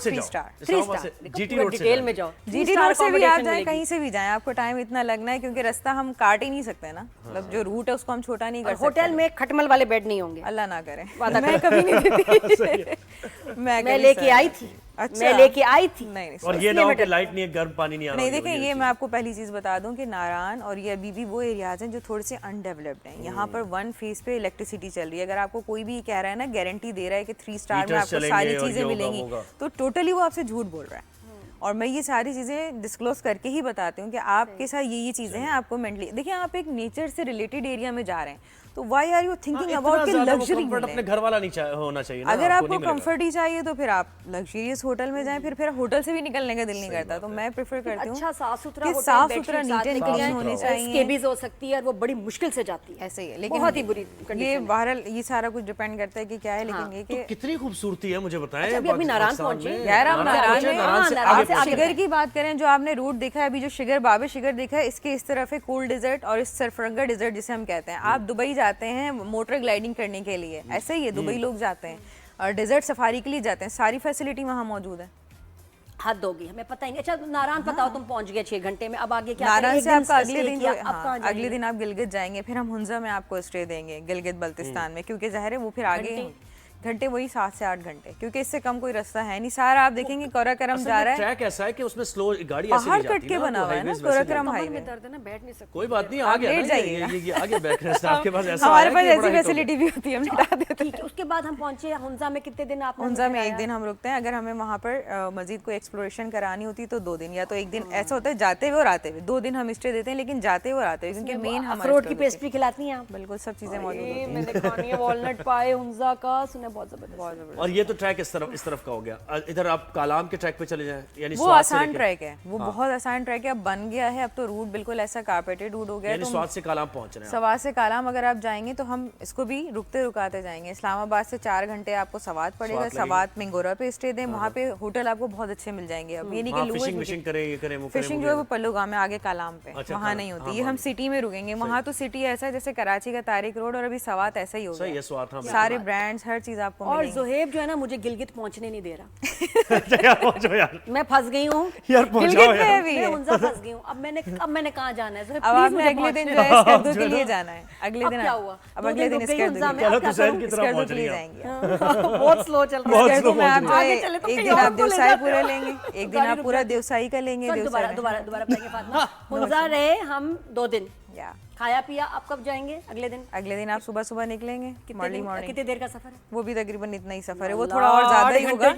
3 स्टार, जीटी रोड से डिटेल में जाओ। जीटी रोड से भी आप जाए, कहीं से भी जाए, आपको टाइम इतना लगना है क्योंकि रास्ता हम काट ही नहीं सकते ना, मतलब जो रूट है उसको हम छोटा नहीं कर सकते। होटल में खटमल वाले बेड नहीं होंगे, अल्लाह ना करे, मैं कभी नहीं देती। मैं लेके आई थी, मैं लेके आई थी। नहीं, और ये ना हो कि लाइट नहीं है, गर्म पानी नहीं आ रहा। नहीं देखें, ये मैं आपको पहली चीज बता दूं कि नारायण और ये अभी भी वो एरियाज हैं जो थोड़े से अनडेवलप्ड हैं। यहाँ पर 1 फेज पे इलेक्ट्रिसिटी चल रही है। अगर आपको कोई भी कह रहा है ना, गारंटी दे रहा है कि 3 स्टार में आपको सारी चीजें मिलेंगी, तो टोटली वो आपसे झूठ बोल रहा है। और मैं ये सारी चीज़ें डिस्क्लोज करके ही बताती हूँ कि आपके साथ ये चीज़ें हैं, आपको मेंटली देखिए, आप एक नेचर से रिलेटेड एरिया में जा रहे हैं तो why are you thinking about कि लग्जरी? अपने घर वाला नहीं होना चाहिए ना, अगर आपको कंफर्ट ही चाहिए तो फिर आप लग्जरियस होटल में जाएं, फिर होटल से भी निकलने का दिल नहीं करता। तो मैं प्रेफर करती हूँ अच्छा साफ सुथरा, साफ सुथरा नीट एंड क्लीन होने चाहिए। स्केबीज हो सकती है और वो बड़ी मुश्किल से जाती है, ऐसे ही है। लेकिन बहुत ही बुरी ये बहरहाल ये सारा कुछ डिपेंड करता है कि क्या है। लेकिन ये कि कितनी खूबसूरती है, मुझे बताएं। अभी नारायण पहुंचे यार, हम नारायण से शिगर की बात करें, जो आपने रूट देखा है अभी, जो शिगर बाबे शिगर देखा है, इसके इस तरफ है कोल डेजर्ट और इस सरफरंगा डेजर्ट जिसे हम कहते हैं। आप दुबई जाते हैं मोटर ग्लाइडिंग करने के लिए, ऐसे ही है, दुबई लोग जाते हैं और डेजर्ट सफारी के लिए जाते हैं, सारी फैसिलिटी वहाँ मौजूद है। हद होगी, हमें पता ही नहीं। अच्छा नारायण बताओ, तुम पहुंच गए 6 घंटे में, अब आगे क्या? नारायण से आपका अगले दिन अगले दिन आप गिलगित जाएंगे, फिर हम हुंजा में आपको स्टे देंगे, गिलगित बल्तिस्तान में, क्योंकि ज़ाहिर है वो फिर आगे घंटे वही 7 से 8 घंटे, क्योंकि इससे कम कोई रास्ता है नहीं। सारा आप देखेंगे कोराकरम जा रहा है, ट्रैक ऐसा है कि उसमें स्लो गाड़ी ऐसे पहाड़ कट के बना हुआ है ना कोराकरम हाईवे। बैठ नहीं सकते, कोई बात नहीं, आगे ये आगे बैठ रहे हैं आपके पास, ऐसा हमारे पास ऐसी फैसिलिटी भी होती है, हम निकाल देते हैं। उसके बाद हम पहुंचे हुंजा में, कितने दिन आप? हुंजा में 1 दिन हम रुकते हैं। अगर हमें वहाँ पर मस्जिद को एक्सप्लोरेशन करानी होती है तो 2 दिन, या तो 1 दिन ऐसा होता है जाते हुए और आते हुए, 2 दिन हम स्टे देते हैं, लेकिन जाते हुए और आते हुए, क्योंकि मेन हम अखरोट की पेस्ट्री खिलाती हैं आप? बिल्कुल, सब चीजें मौजूद होती हैं। मैंने खानी है वॉलनट पाए हुंजा का, सुना बहुत जबरदस्त। और ये तो ट्रैक इस तरफ का हो गया। इधर आप कालाम के ट्रैक पे चले जाएं, यानी वो आसान ट्रैक है, वो बहुत आसान ट्रैक है, अब बन गया है, अब तो रूट बिल्कुल ऐसा कारपेटेड रूट हो गया है। यानी स्वाद से कालाम पहुंच रहे हैं। सवाद से कालाम अगर आप जाएंगे तो हम इसको भी रुकते रुकाते जाएंगे। इस्लामाबाद से 4 घंटे आपको सवाद पड़ेगा, सवाद मिंगोरा पे स्टे दें, वहाँ पे होटल आपको बहुत अच्छे मिल जाएंगे। अब ये नहीं कि फिशिंग करें, फिशिंग जो है वो पल्लूगाम में आगे कालाम पे, वहाँ नहीं होती, ये हम सिटी में रुकेंगे। वहाँ तो सिटी ऐसा है जैसे कराची का तारिक रोड, और अभी सवाद ऐसा ही होगा, सारे ब्रांड्स हर चीज आपको। और जोहेब जो है ना, मुझे गिलगित पहुंचने नहीं दे रहा। यार मैं फंस गई हूँ यार, मैं हुंजा फंस गई हूँ। अब मैंने कहाँ जाना है? अब आपने अगले दिन जो है स्कर्दू के लिए जाना है। अगले दिन क्या हुआ? अब अगले दिन स्कर्दू के लिए जाएंगे। बहुत स्लो चल रहा है। स्कर्दू में आप जो है एक दिन आप देवसाई पूरा लेंगे, एक दिन आप पूरा देवसाई का लेंगे। दोबारा हुंजा रहे हम 2 दिन, खाया पिया। आप कब जाएंगे? अगले दिन? अगले दिन आप सुबह निकलेंगे, मॉर्निंग। कितने देर का सफर है? वो भी तकरीबन इतना ही सफर है, वो थोड़ा और ज्यादा ही होगा,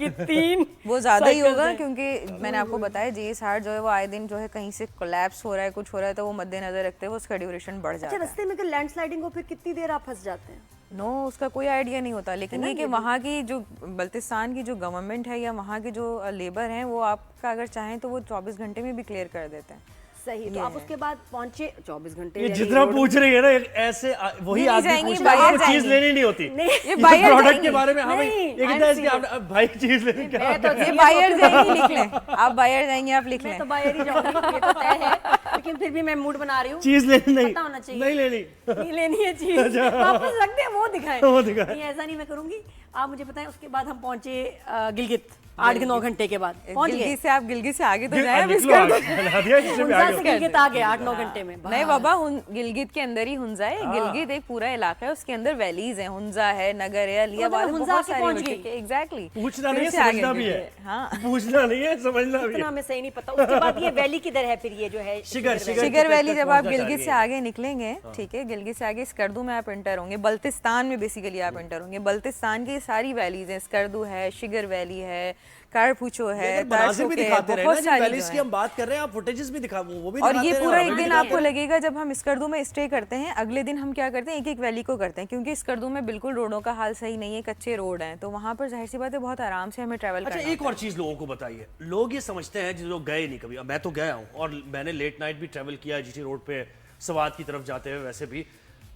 वो ज्यादा ही होगा, क्योंकि मैंने आपको बताया JSR जो है वो आए दिन जो है कहीं से कोलैप्स हो रहा है, कुछ हो रहा है, तो वो मद्देनजर रखते हैं वो उसका ड्यूरेशन बढ़ जाता है। अच्छा, रास्ते में अगर लैंडस्लाइडिंग हो फिर कितनी देर आप फंस जाते हैं? नो, उसका कोई आइडिया नहीं होता, लेकिन ये कि वहाँ की जो बल्तिस्तान की जो गवर्नमेंट है या वहाँ के जो लेबर हैं, वो आपका अगर चाहें तो वो 24 घंटे में भी क्लियर कर देते हैं। सही, तो आप उसके बाद पहुंचे 24 घंटे। ये जितना पूछ रही है ना, ऐसे वही आदमी चीज लेनी नहीं होती, ये बायर प्रोडक्ट के बारे में हमें ये कहता है कि भाई चीज लेनी क्या, ये बायर जाएंगे, लिख लें आप, बायर जाएंगे आप लिख लें। मैं तो बायर ही जाऊंगी, ये तो तय है, लेकिन फिर भी मैं मूड बना रही हूँ। चीज लेनी नहीं, पता होना चाहिए, नहीं लेनी, नहीं लेनी है चीज, वापस रख दे, वो दिखाएं, नहीं ऐसा नहीं मैं करूंगी। आप मुझे बताएं, उसके बाद हम पहुंचे गिलगित 8-9 घंटे के बाद पहुंच गए। गिलगित से आगे तो जाए, हुंजा से गिलगित आ गए 8-9 घंटे में। नहीं बाबा, गिलगित के अंदर ही हुंजा है। गिलगित एक पूरा इलाका है, उसके अंदर वैलीज है, हुंजा है, नगर है, अलियाबाद, हुंजा से पहुंच गई। एग्जैक्टली। पूछना नहीं है, समझना भी है। हाँ, पूछना नहीं है, समझना भी है। इतना हमें सही नहीं पता। उसके बाद ये वैली किधर है फिर, ये जो है शिगर वैली? जब आप गिलगित से आगे निकलेंगे, ठीक है, गिलगित से आगे स्कर्दू में आप एंटर होंगे, बल्तिस्तान में बेसिकली आप एंटर होंगे। बल्तिस्तान की सारी वैलीज हैं, स्कर्दू है, शिगर वैली है, कारपूचो है, भी दिखाते रहे ना, जिन वैलीज की हम बात कर रहे हैं, आप फुटेजेस भी दिखा, वो भी और दिखाते ये रहे, पूरा एक दिन आपको लगेगा। जब हम स्कर्दू में स्टे करते हैं, अगले दिन हम क्या करते हैं, एक एक वैली को करते हैं, क्योंकि स्कर्दू में बिल्कुल रोडों का हाल सही नहीं है, कच्चे रोड हैं, तो वहाँ पर जाहिर सी बात है बहुत आराम से हमें ट्रैवल करना। अच्छा, एक और चीज लोगों को बताइए, लोग ये समझते हैं, जो लोग गए नहीं कभी, मैं तो गया हूँ और मैंने लेट नाइट भी ट्रैवल किया जीटी रोड पे सवात की तरफ जाते हुए। वैसे भी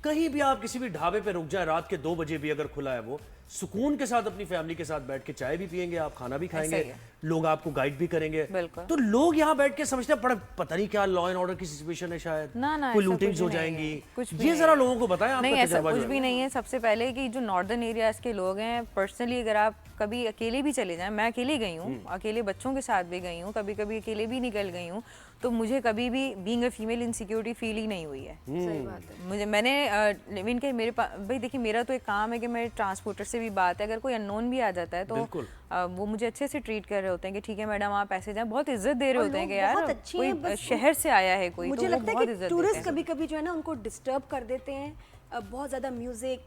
कहीं भी आप किसी भी ढाबे पे रुक जाए, रात के 2 बजे भी अगर खुला है, वो सुकून के साथ अपनी फैमिली के साथ बैठ के चाय भी पियेंगे, आप खाना भी खाएंगे, लोग आपको गाइड भी करेंगे। तो लोग यहाँ बैठ के समझते हैं पता नहीं क्या लॉ एंड ऑर्डर की सिचुएशन है, शायद कोई लूटिंग्स हो जाएंगी। ये जरा लोगों को बताएं। नहीं, ऐसा कुछ भी नहीं है। सबसे पहले कि जो नॉर्दर्न एरियाज के लोग हैं, पर्सनली अगर आप कभी अकेले भी चले जाएं, मैं अकेले गई हूँ, अकेले बच्चों के साथ भी गई हूँ, कभी कभी अकेले भी निकल गई हूँ, तो मुझे कभी भी being a female insecurity feel ही नहीं हुई है। सही बात है। मैंने के मेरे पास भाई देखिए, मेरा तो एक काम है कि मैं ट्रांसपोर्टर से भी बात है, अगर कोई अननोन भी आ जाता है तो वो मुझे अच्छे से ट्रीट कर रहे होते हैं कि ठीक है मैडम आप ऐसे जाएं, बहुत इज्जत दे रहे होते हैं कि यार कोई शहर से आया है कोई, मुझे लगता है कि टूरिस्ट कभी कभी जो है ना उनको डिस्टर्ब कर देते हैं। बहुत ज्यादा म्यूजिक,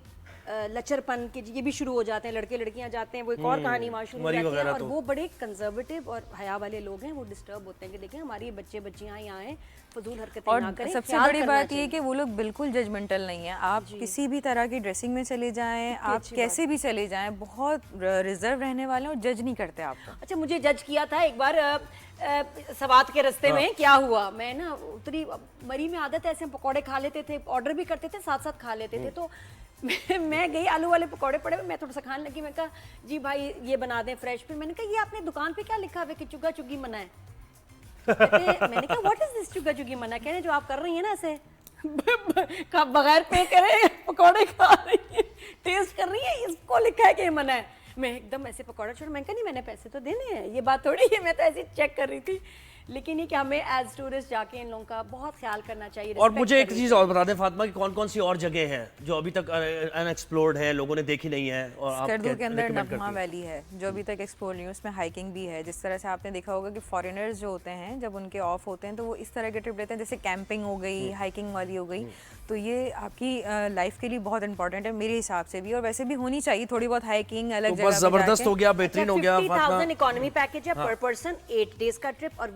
लचरपन के ये भी शुरू हो जाते हैं, लड़के लड़कियां जाते हैं, वो एक और कहानी वहाँ शुरू हो जाती है। और वो बड़े कंजर्वेटिव और हया वाले लोग हैं, वो डिस्टर्ब होते हैं कि देखें हमारी बच्चे बच्चियां यहाँ आए, फजूल हरकतें ना करें। सबसे बड़ी बात ये कि वो लोग बिल्कुल जजमेंटल नहीं है। आप किसी भी तरह की ड्रेसिंग में चले जाएं, आप कैसे भी चले जाएं, बहुत रिजर्व रहने वाले हैं और जज नहीं करते आपको। अच्छा, मुझे जज किया था एक बार सवात के रास्ते में। क्या हुआ, मैं ना उतरी, मरी में आदत है ऐसे हम पकौड़े खा लेते थे, ऑर्डर भी करते थे, साथ साथ खा लेते थे। तो मैं गई, आलू वाले पकौड़े पड़े, मैं थोड़ा सा खाने लगी। मैं कहा जी भाई ये बना दें फ्रेश। फिर मैंने कहा ये आपने दुकान पे क्या लिखा है कि चुगा चुगी मना है? मैंने कहा व्हाट इज दिस चुगा चुगी मना? कह रहे जो आप कर रही हैं ना ऐसे बगैर पे करे पकौड़े खा रही है, टेस्ट कर रही है, इसको लिखा है कि मना है। मैं एकदम ऐसे पकौड़ा छोड़, मैं कहा नहीं मैंने पैसे तो देने हैं, ये बात थोड़ी है, मैं तो ऐसे चेक कर रही थी। लेकिन ये कि हमें एज टूरिस्ट जाके इन लोगों का बहुत ख्याल करना चाहिए। और मुझे एक चीज और बता दें फातिमा कि कौन कौन सी और जगह हैं जो अभी तक अनएक्सप्लोर्ड है, लोगों ने देखी नहीं है? और आप स्कर्दू के अंदर नगमा वैली है जो अभी तक एक्सप्लोर नहीं है, उसमें हाइकिंग भी है। जिस तरह से आपने देखा होगा कि फॉरेनर्स जो होते हैं जब उनके ऑफ होते हैं तो वो इस तरह के ट्रिप लेते हैं, जैसे कैंपिंग हो गई, हाइकिंग वाली हो गई। तो ये आपकी लाइफ के लिए बहुत इंपॉर्टेंट है मेरे हिसाब से भी, और वैसे भी होनी चाहिए थोड़ी बहुत हाइकिंग अलग जगह। जबरदस्त हो गया, बेहतरीन हो गया। 50,000 इकोनॉमी पैकेज है पर पर्सन, 8 डेज का ट्रिप। और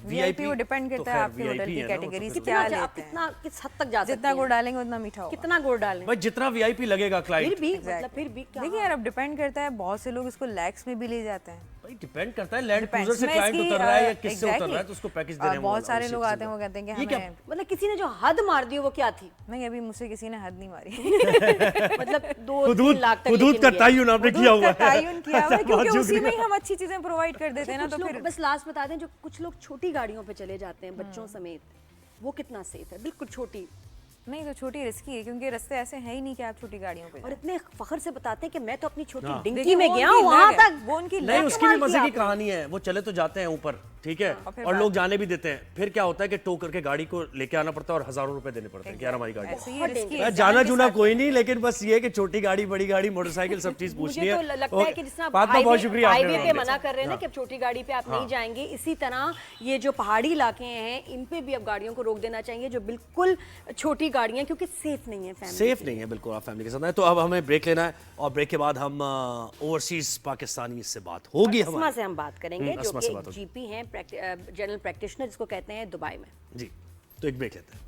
वीआईपी वो डिपेंड करता है आपके होटल की कैटेगरी से क्या लेते हैं, कितना किस हद तक जा सकते हैं, जितना गुड़ डालेंगे उतना मीठा होगा। कितना गुड़ डालें भाई, जितना वीआईपी लगेगा क्लाइंट। फिर भी मतलब फिर भी देखिए यार, अब डिपेंड करता है, बहुत से लोग इसको लैक्स में भी ले जाते हैं। डिपेंड करता है लैंड क्रूजर से क्लाइंट उतर रहा है या किससे उतर रहा है, तो उसको पैकेज देने में बहुत सारे लोग आते हैं, वो कहते हैं कि हमें मतलब किसी ने जो हद मार दी वो क्या थी? नहीं, अभी मुझसे किसी ने हद नहीं मारी। मतलब 2-3 लाख तक हुदूद का तयन आपने किया हुआ है। तयन किया हुआ है क्योंकि उसी में हम अच्छी चीजें प्रोवाइड कर देते हैं ना। तो फिर बस लास्ट बता दें, जो कुछ लोग छोटी गाड़ियों पे चले जाते हैं बच्चों समेत, वो कितना सेफ है? बिल्कुल छोटी नहीं, तो छोटी रिस्की है क्योंकि रास्ते ऐसे हैं ही नहीं कि आप छोटी गाड़ियों पे। और इतने फखर से बताते हैं कि मैं तो अपनी छोटी डिंगी में गया हूं वहां तक। वो उनकी नहीं, उसकी भी मजे की कहानी है। वो चले तो जाते हैं ऊपर, ठीक है, और लोग जाने भी देते हैं। फिर क्या होता है कि टो करके गाड़ी को लेके आना पड़ता है और हज़ारों रुपए देने पड़ते हैं कि यार हमारी गाड़ी। जाना जुना कोई नहीं, लेकिन बस ये कि छोटी गाड़ी, बड़ी गाड़ी, मोटरसाइकिल सब चीज पूछनी है। मुझे तो लगता है कि जितना बहुत शुक्रिया, हाईवे पे मना कर रहे हैं ना कि अब छोटी गाड़ी पे आप नहीं जाएंगे, इसी तरह ये जो पहाड़ी इलाके हैं इन पे भी अब गाड़ियों को रोक देना चाहिए जो बिल्कुल छोटी गाड़ियां, क्योंकि सेफ नहीं है, सेफ नहीं है बिल्कुल आप फैमिली के साथ। तो अब हमें ब्रेक लेना है और ब्रेक के बाद हम ओवरसीज पाकिस्तानी से बात होगी, अस्मा से हम बात करेंगे जो कि जीपी हैं, जनरल प्रैक्टिशनर जिसको कहते हैं दुबई में। जी, तो एक ब्रेक लेते हैं।